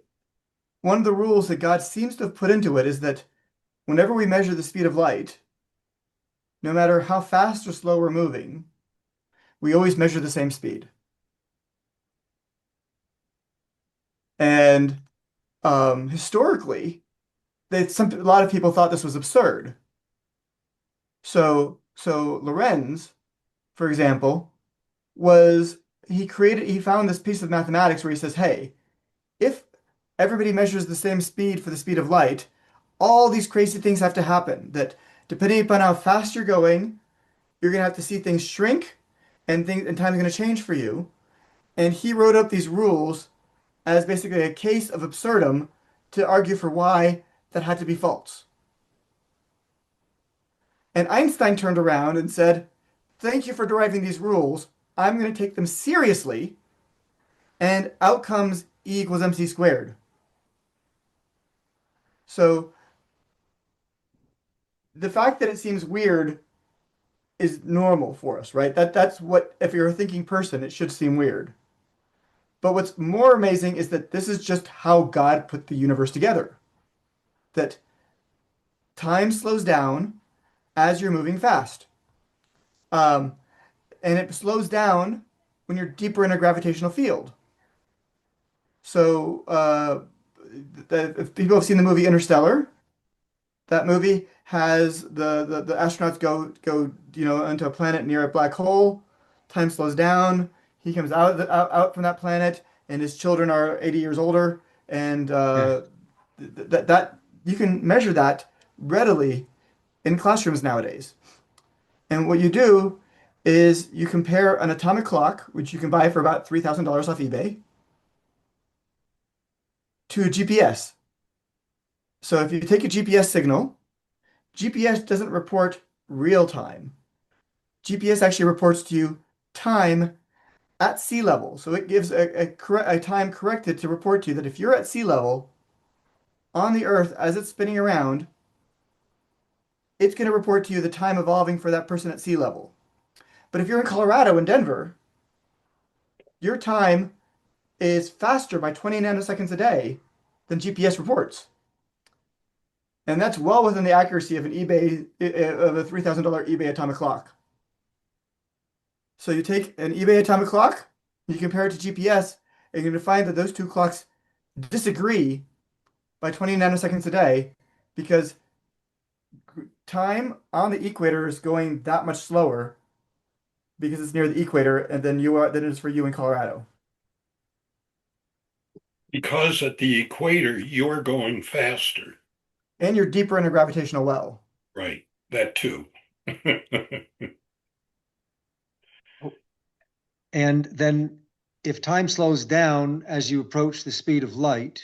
S3: one of the rules that God seems to have put into it is that whenever we measure the speed of light, no matter how fast or slow we're moving, we always measure the same speed. And historically, a lot of people thought this was absurd. So Lorenz, for example, he found this piece of mathematics where he says, hey, if everybody measures the same speed for the speed of light, all these crazy things have to happen. That depending upon how fast you're going, you're gonna have to see things shrink and time's gonna change for you. And he wrote up these rules as basically a case of absurdum to argue for why that had to be false. And Einstein turned around and said, thank you for deriving these rules. I'm going to take them seriously. And out comes E equals mc squared. So the fact that it seems weird is normal for us, right? That's what, if you're a thinking person, it should seem weird. But what's more amazing is that this is just how God put the universe together. That time slows down as you're moving fast. And it slows down when you're deeper in a gravitational field. So if people have seen the movie Interstellar, that movie has the astronauts go into a planet near a black hole. Time slows down. He comes out from that planet, and his children are 80 years older, and that you can measure that readily in classrooms nowadays. And what you do is you compare an atomic clock, which you can buy for about $3,000 off eBay, to a GPS. So if you take a GPS signal, GPS doesn't report real time. GPS actually reports to you time at sea level. So it gives a time corrected to report to you that if you're at sea level on the Earth as it's spinning around, it's going to report to you the time evolving for that person at sea level. But if you're in Colorado and Denver, your time is faster by 20 nanoseconds a day than GPS reports. And that's well within the accuracy of a $3,000 eBay atomic clock. So you take an eBay atomic clock, you compare it to GPS, and you're going to find that those two clocks disagree by 20 nanoseconds a day because time on the equator is going that much slower because it's near the equator and than it is for you in Colorado.
S2: Because at the equator, you're going faster.
S3: And you're deeper in a gravitational well.
S2: Right. That too.
S1: And then if time slows down as you approach the speed of light,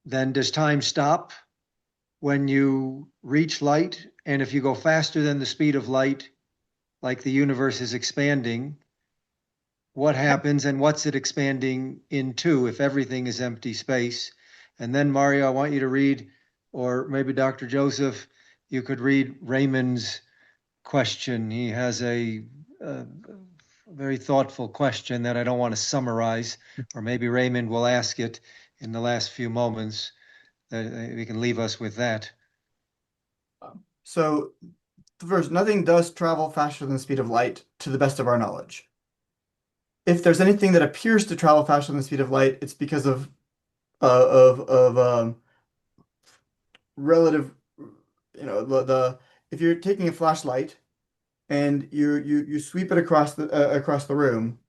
S1: then does time stop when you reach light? And if you go faster than the speed of light, like the universe is expanding, what happens and what's it expanding into if everything is empty space? And then Mario, I want you to read, or maybe Dr. Joseph, you could read Raymond's question. He has a very thoughtful question that I don't want to summarize, or maybe Raymond will ask it in the last few moments. We can leave us with that.
S3: So first, nothing does travel faster than the speed of light, to the best of our knowledge. If there's anything that appears to travel faster than the speed of light, it's because of relative, if you're taking a flashlight and you sweep it across the room,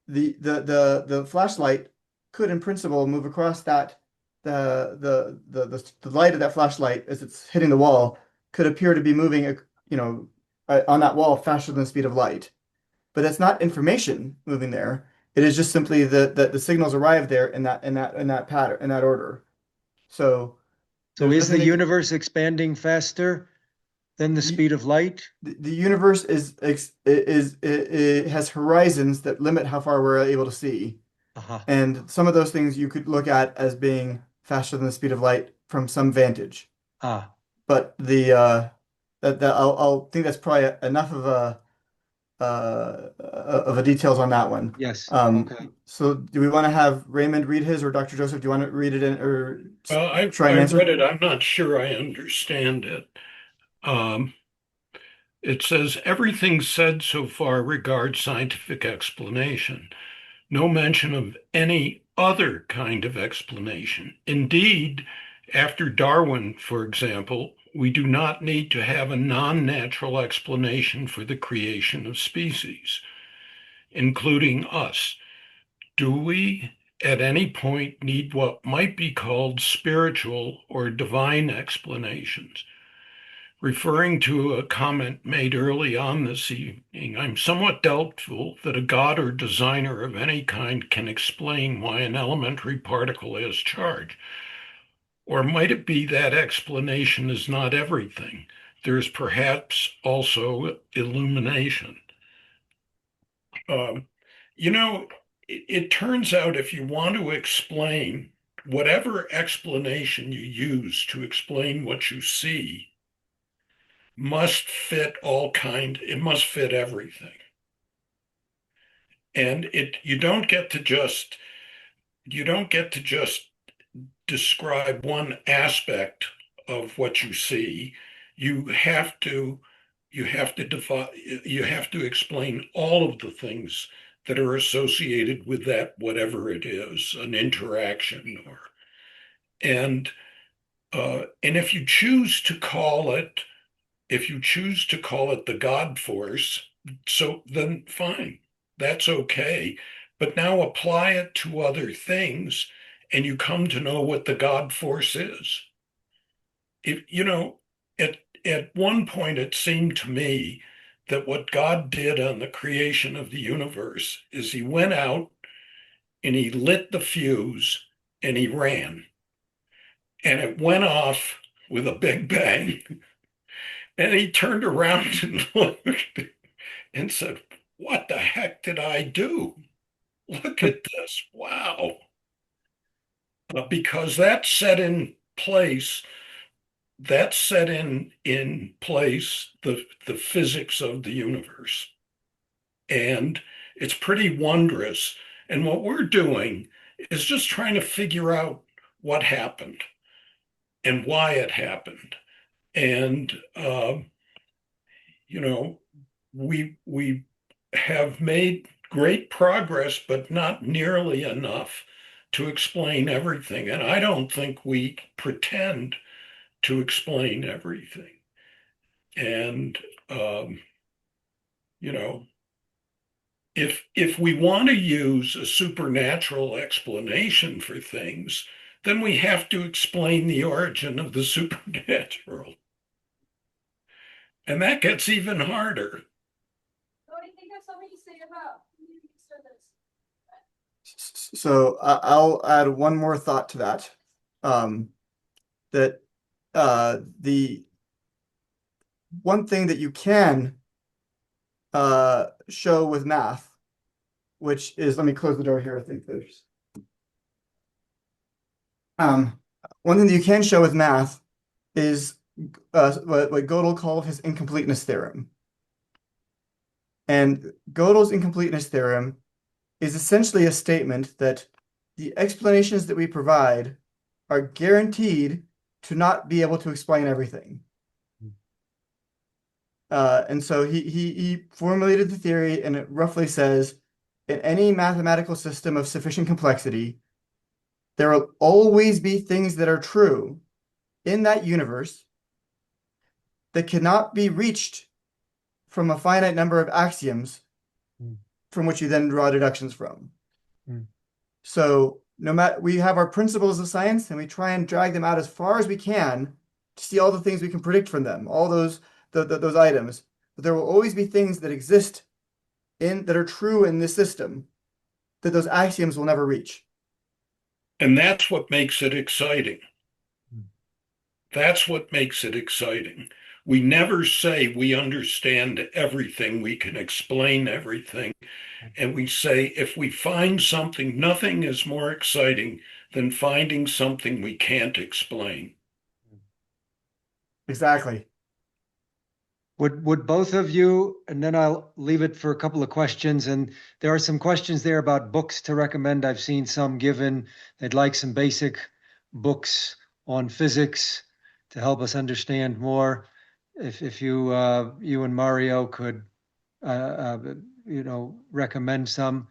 S3: the flashlight could in principle move across that the light of that flashlight as it's hitting the wall could appear to be moving on that wall faster than the speed of light. But that's not information moving there. It is just simply that the signals arrive there in that pattern, in that order. So
S1: So
S3: there's
S1: is the
S3: nothing that
S1: universe expanding faster than the
S3: the,
S1: speed of light?
S3: the universe it has horizons that limit how far we're able to see.
S1: Uh-huh.
S3: And some of those things you could look at as being faster than the speed of light from some vantage.
S1: Ah,
S3: But I'll think that's probably enough of a details on that one.
S1: yes.
S3: Um,
S1: Okay.
S3: so do we want to have Raymond read his, or Dr. Joseph, do you want to read it in, or
S2: Well,
S3: try and
S2: I
S3: answer?
S2: read it. I'm not sure I understand it. Um, it says everything said so far regards scientific explanation. No mention of any other kind of explanation. Indeed, after Darwin, for example, we do not need to have a non-natural explanation for the creation of species, including us. Do we at any point need what might be called spiritual or divine explanations? Referring to a comment made early on this evening, I'm somewhat doubtful that a god or designer of any kind can explain why an elementary particle has charge. Or might it be that explanation is not everything? There's perhaps also illumination. Um, you know, it turns out if you want to explain whatever explanation you use to explain what you see, it must fit everything. And you don't get to just describe one aspect of what you see. You have to you have to explain all of the things that are associated with that, whatever it is, an interaction or and if you choose to call it the God force, so then fine, that's okay. But now apply it to other things, and you come to know what the God force is. If you know, at one point it seemed to me that what God did on the creation of the universe is he went out and he lit the fuse and he ran, and it went off with a big bang. And he turned around and looked and said, "What the heck did I do? Look at this. Wow." Because that set in place the physics of the universe. And it's pretty wondrous. And what we're doing is just trying to figure out what happened and why it happened. And you know, we have made great progress, but not nearly enough to explain everything. And I don't think we pretend to explain everything. And you know, if we want to use a supernatural explanation for things, then we have to explain the origin of the supernatural. And that gets even harder.
S3: So I'll add one more thought to that. That the one thing that you can show with math, which is, let me close the door here. I think there's one thing that you can show with math is what Gödel called his incompleteness theorem. And Gödel's incompleteness theorem is essentially a statement that the explanations that we provide are guaranteed to not be able to explain everything. And so he formulated the theory, and it roughly says, in any mathematical system of sufficient complexity, there will always be things that are true in that universe that cannot be reached from a finite number of axioms from which you then draw deductions from. So no matter, we have our principles of science and we try and drag them out as far as we can to see all the things we can predict from them, all those items. But there will always be things that exist that are true in this system that those axioms will never reach.
S2: And that's what makes it exciting. That's what makes it exciting. We never say we understand everything, we can explain everything. And we say if we find something, nothing is more exciting than finding something we can't explain.
S3: Exactly.
S1: Would both of you, and then I'll leave it for a couple of questions, and there are some questions there about books to recommend. I've seen some given. They'd like some basic books on physics to help us understand more. If you you and Mario could recommend some,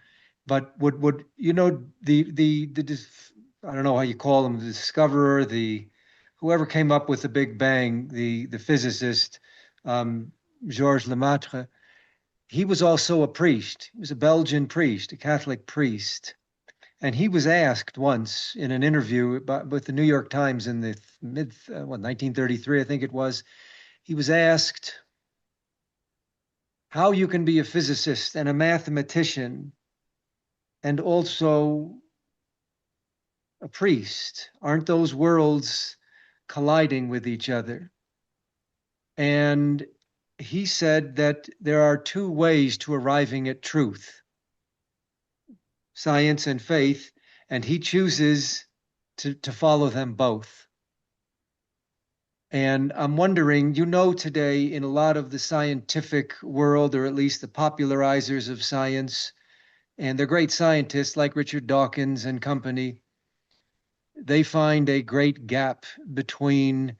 S1: but would the I don't know how you call them, the discoverer, the whoever came up with the Big Bang, the physicist, Georges Lemaitre, he was also a priest. He was a Belgian priest, a Catholic priest. And he was asked once in an interview with the New York Times in the 1933, I think it was, he was asked how you can be a physicist and a mathematician and also a priest. Aren't those worlds colliding with each other? And he said that there are two ways to arriving at truth, science and faith, and he chooses to follow them both. And I'm wondering, today in a lot of the scientific world, or at least the popularizers of science, and they're great scientists like Richard Dawkins and company, they find a great gap between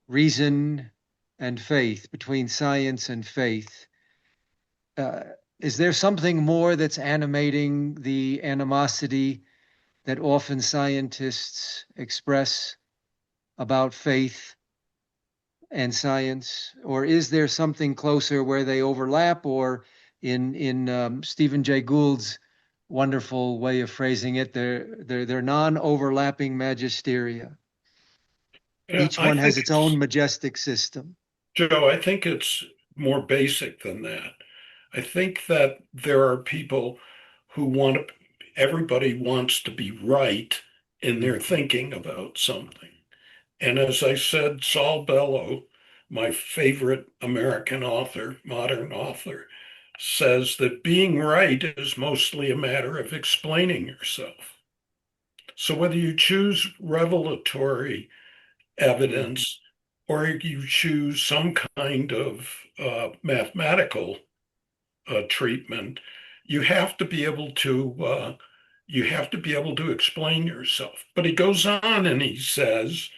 S1: reason and faith, between science and faith. Is there something more that's animating the animosity that often scientists express about faith and science? Or is there something closer where they overlap, or in Stephen Jay Gould's wonderful way of phrasing it, they're non-overlapping magisteria. Each
S2: I
S1: one has
S2: think
S1: its own
S2: it's,
S1: majestic system.
S2: Joe, I think it's more basic than that. I think that there are people who everybody wants to be right in their thinking about something. And as I said, Saul Bellow, my favorite American author, modern author, says that being right is mostly a matter of explaining yourself. So whether you choose revelatory evidence or you choose some kind of mathematical treatment, you have to be able to explain yourself. But he goes on and he says,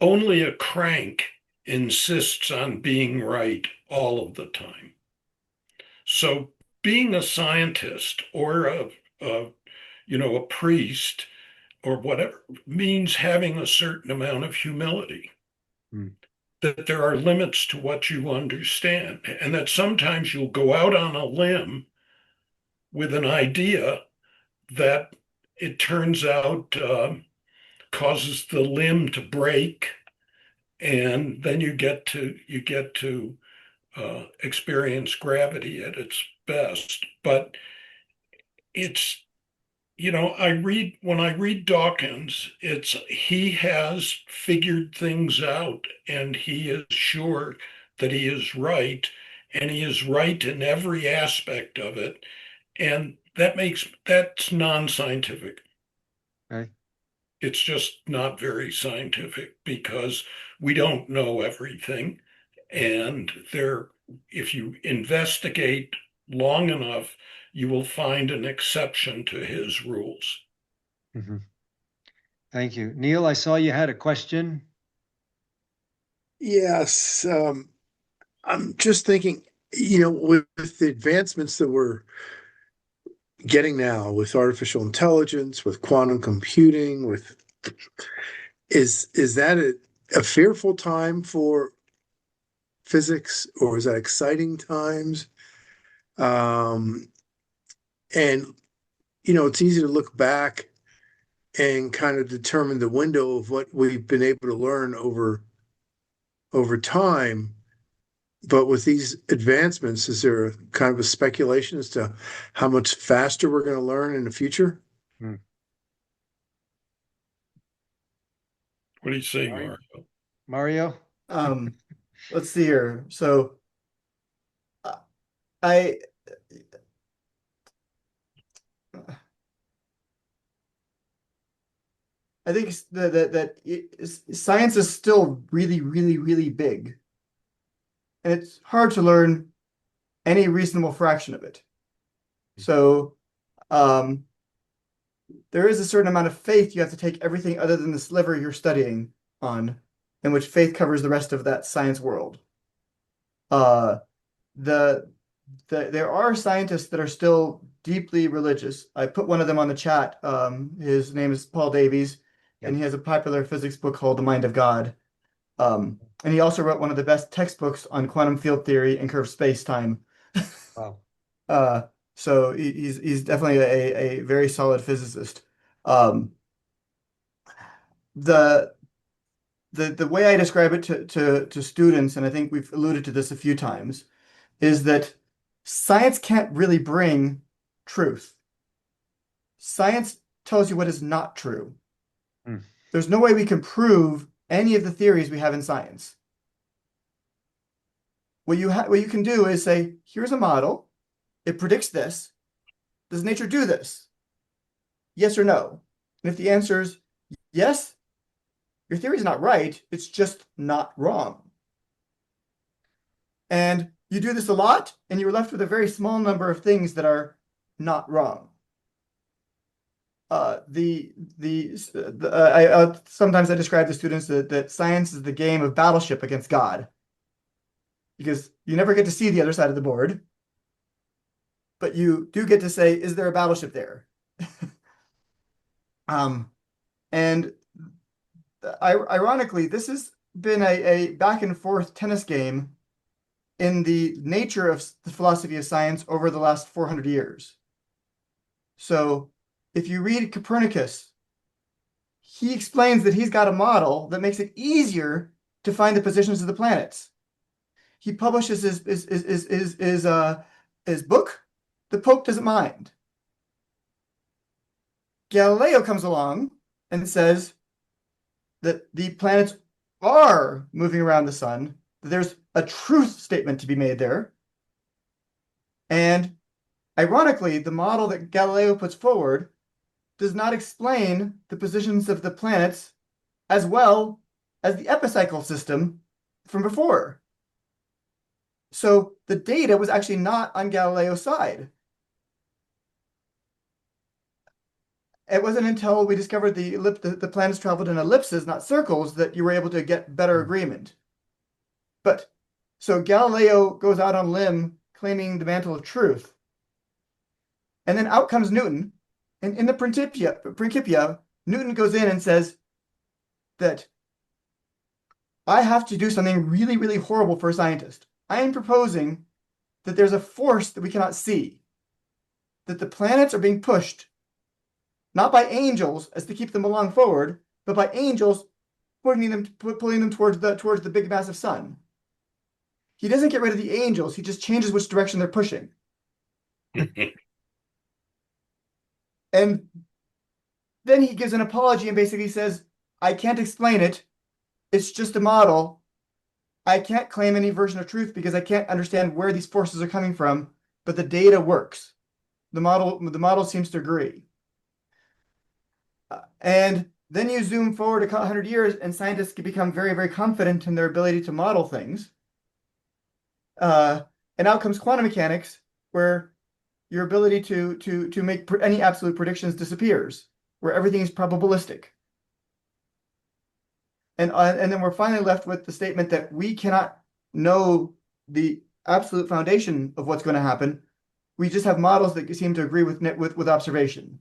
S2: only a crank insists on being right all of the time. So being a scientist or a priest or whatever means having a certain amount of humility,
S1: Mm.
S2: that there are limits to what you understand, and that sometimes you'll go out on a limb with an idea that it turns out causes the limb to break, and then you get to experience gravity at its best. But it's when I read Dawkins, he has figured things out and he is sure that he is right, and he is right in every aspect of it. And that's non-scientific.
S1: Okay.
S2: It's just not very scientific because we don't know everything. And if you investigate long enough, you will find an exception to his rules.
S1: Mm-hmm. Thank you. Neil, I saw you had a question.
S5: Yes, I'm just thinking, with the advancements that we're getting now with artificial intelligence, with quantum computing, is that a fearful time for physics, or is that exciting times? Um, and it's easy to look back and kind of determine the window of what we've been able to learn over time. but with these advancements, is there a kind of a speculation as to how much faster we're going to learn in the future?
S2: What do you say,
S1: Mario?
S2: Mario?
S1: Mario?
S3: Let's see here. So I I think science is still really, really, really big. And it's hard to learn any reasonable fraction of it. So there is a certain amount of faith you have to take everything other than the sliver you're studying on, in which faith covers the rest of that science world. There are scientists that are still deeply religious. I put one of them on the chat. His name is Paul Davies, and he has a popular physics book called The Mind of God. And he also wrote one of the best textbooks on quantum field theory and curved space-time.
S1: Wow.
S3: So he's definitely a very solid physicist. The way I describe it to students, and I think we've alluded to this a few times, is that science can't really bring truth. Science tells you what is not true. There's no way we can prove any of the theories we have in science. What you can do is say, here's a model. It predicts this. Does nature do this? Yes or no? And if the answer is yes, your theory is not right. It's just not wrong. And you do this a lot, and you're left with a very small number of things that are not wrong. Sometimes I describe to students that science is the game of battleship against God, because you never get to see the other side of the board, but you do get to say, is there a battleship there? And ironically, this has been a back and forth tennis game in the nature of the philosophy of science over the last 400 years. So if you read Copernicus, he explains that he's got a model that makes it easier to find the positions of the planets. He publishes his book. The Pope doesn't mind. Galileo comes along and says that the planets are moving around the sun, that there's a truth statement to be made there. And ironically, the model that Galileo puts forward does not explain the positions of the planets as well as the epicycle system from before. So the data was actually not on Galileo's side. It wasn't until we discovered the planets traveled in ellipses, not circles, that you were able to get better agreement. But so Galileo goes out on a limb claiming the mantle of truth. And then out comes Newton. And in the Principia, Newton goes in and says that I have to do something really, really horrible for a scientist. I am proposing that there's a force that we cannot see, that the planets are being pushed not by angels as to keep them along forward, but by angels pulling them towards the big massive sun. He doesn't get rid of the angels, he just changes which direction they're pushing. And then he gives an apology and basically says, I can't explain it. It's just a model. I can't claim any version of truth because I can't understand where these forces are coming from, but the data works. The model seems to agree. And then you zoom forward a couple hundred years and scientists can become very, very confident in their ability to model things. And out comes quantum mechanics, where your ability to make any absolute predictions disappears, where everything is probabilistic. And then we're finally left with the statement that we cannot know the absolute foundation of what's going to happen. We just have models that seem to agree with observation.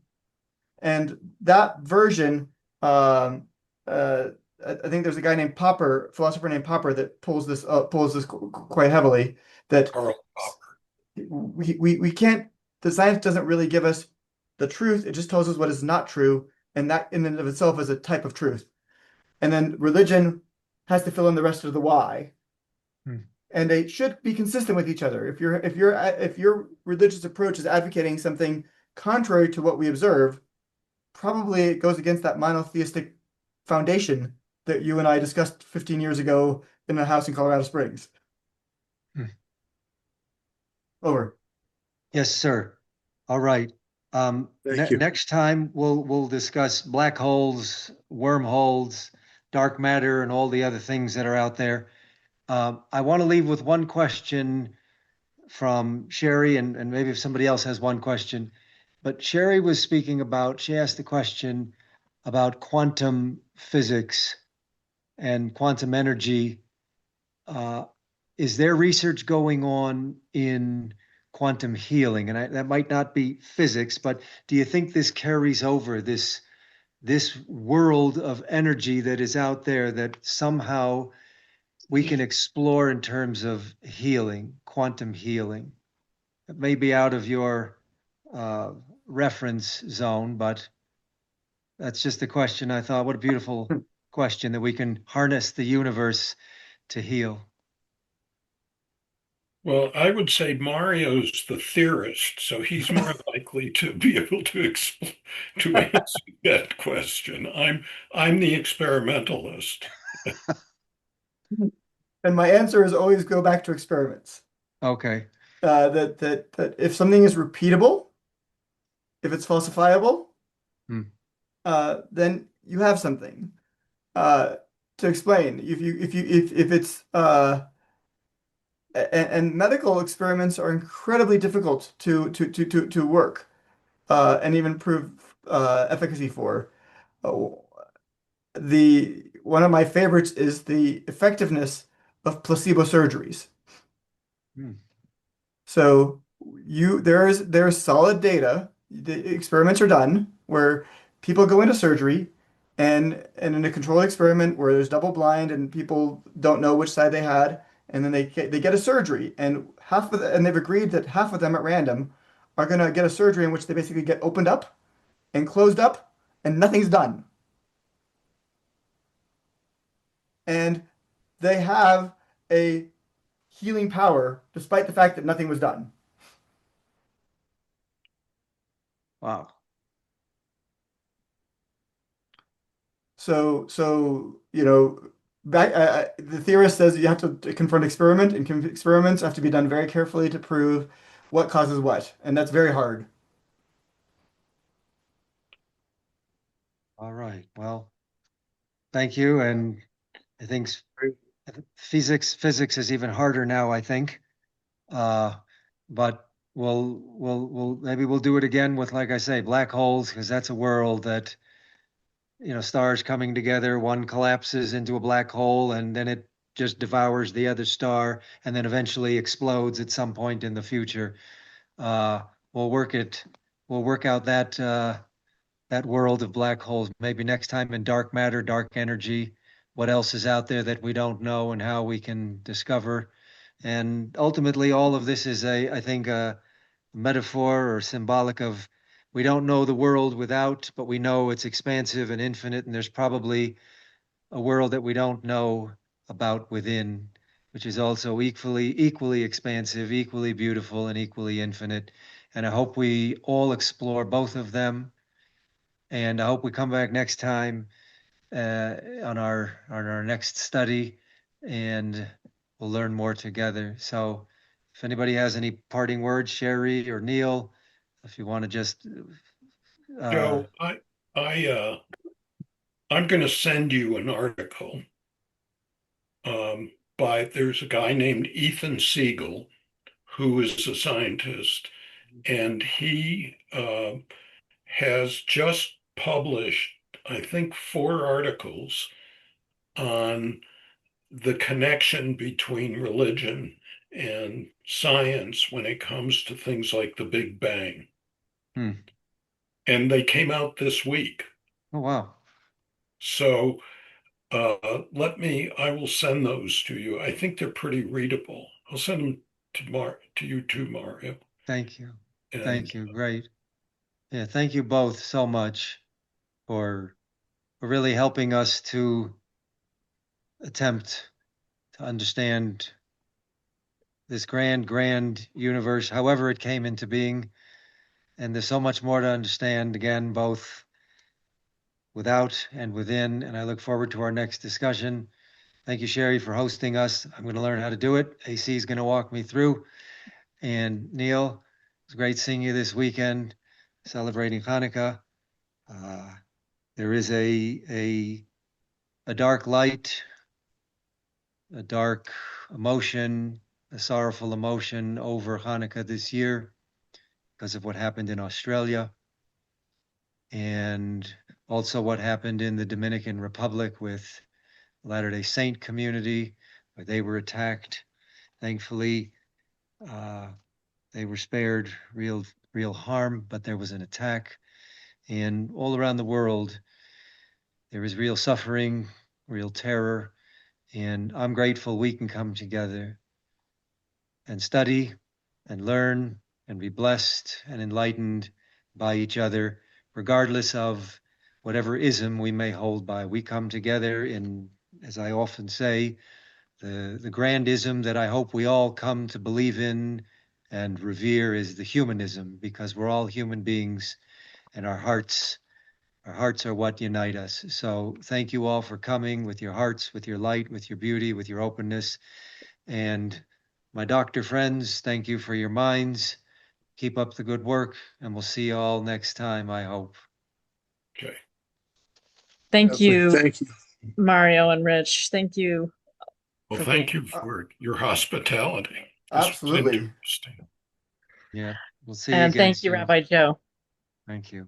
S3: And that version, I think there's a guy named Popper, philosopher named Popper, that pulls this quite heavily. That
S2: Karl Popper.
S3: We can't. The science doesn't really give us the truth. It just tells us what is not true, and that in and of itself is a type of truth. And then religion has to fill in the rest of the why. and they should be consistent with each other. If your religious approach is advocating something contrary to what we observe, probably it goes against that monotheistic foundation that you and I discussed 15 years ago in a house in Colorado Springs.
S1: Hmm.
S3: Over.
S1: Yes, sir. All right.
S5: Thank you.
S1: Next time we'll discuss black holes, wormholes, dark matter, and all the other things that are out there. I want to leave with one question from Sherry, and maybe if somebody else has one question. But Sherry was speaking about, she asked the question about quantum physics and quantum energy. Is there research going on in quantum healing? And that might not be physics, but do you think this carries over this world of energy that is out there that somehow we can explore in terms of healing, quantum healing? It may be out of your reference zone, but that's just a question I thought. What a beautiful question that we can harness the universe to heal.
S2: Well, I would say Mario's the theorist, so he's more likely to be able to answer that question. I'm the experimentalist.
S3: And my answer is always go back to experiments.
S1: Okay.
S3: That if something is repeatable, if it's falsifiable,
S1: Hmm.
S3: then you have something. To explain, if it's and medical experiments are incredibly difficult to work and even prove efficacy for. Uh, the one of my favorites is the effectiveness of placebo surgeries.
S1: Hmm.
S3: So there's solid data. The experiments are done where people go into surgery and in a controlled experiment where there's double blind and people don't know which side they had, and then they get a surgery, and and they've agreed that half of them at random are gonna get a surgery in which they basically get opened up and closed up and nothing's done. And they have a healing power despite the fact that nothing was done.
S1: Wow.
S3: So back the theorist says you have to confront experiment, and experiments have to be done very carefully to prove what causes what, and that's very hard.
S1: All right. Well, thank you. And I think physics is even harder now, I think. But we'll maybe we'll do it again with, like I say, black holes, because that's a world that, stars coming together, one collapses into a black hole and then it just devours the other star and then eventually explodes at some point in the future. Uh, we'll work it, we'll work out that world of black holes, maybe next time in dark matter, dark energy, what else is out there that we don't know and how we can discover. And ultimately, all of this is I think, a metaphor or symbolic of we don't know the world without, but we know it's expansive and infinite, and there's probably a world that we don't know about within, which is also equally expansive, equally beautiful, and equally infinite. And I hope we all explore both of them. And I hope we come back next time on our next study, and we'll learn more together. So, if anybody has any parting words, Sherry or Neil, if you want to just
S2: Joe, I I'm going to send you an article by there's a guy named Ethan Siegel who is a scientist, and he has just published, I think, 4 articles on the connection between religion and science when it comes to things like the Big Bang.
S1: hmm.
S2: And they came out this week.
S1: Oh, wow.
S2: So I will send those to you. I think they're pretty readable. I'll send them to you too, Mario.
S1: Thank you.
S2: And
S1: Thank you. Great. Yeah, thank you both so much for really helping us to attempt to understand this grand universe, however it came into being. And there's so much more to understand, again, both without and within. And I look forward to our next discussion. Thank you, Sherry, for hosting us. I'm going to learn how to do it. AC is going to walk me through. And Neil, it's great seeing you this weekend, celebrating Hanukkah. There is a dark light, a dark emotion, a sorrowful emotion over Hanukkah this year because of what happened in Australia and also what happened in the Dominican Republic with Latter-day Saint community, where they were attacked. Thankfully, they were spared real harm, but there was an attack. And all around the world, there is real suffering, real terror. And I'm grateful we can come together and study and learn and be blessed and enlightened by each other, regardless of whatever ism we may hold by. We come together in, as I often say, the grand ism that I hope we all come to believe in and revere is the humanism, because we're all human beings and our hearts are what unite us. So thank you all for coming with your hearts, with your light, with your beauty, with your openness. And my doctor friends, thank you for your minds. Keep up the good work, and we'll see you all next time, I hope.
S2: Okay.
S6: Thank you,
S5: Thank you.
S6: Mario and Rich. Thank you.
S2: Well,
S6: for
S2: thank
S6: being-
S2: you for your hospitality. This was
S3: Absolutely.
S2: interesting.
S1: Yeah, we'll see you
S6: And
S1: again
S6: thank you,
S1: soon.
S6: Rabbi Joe.
S1: Thank you.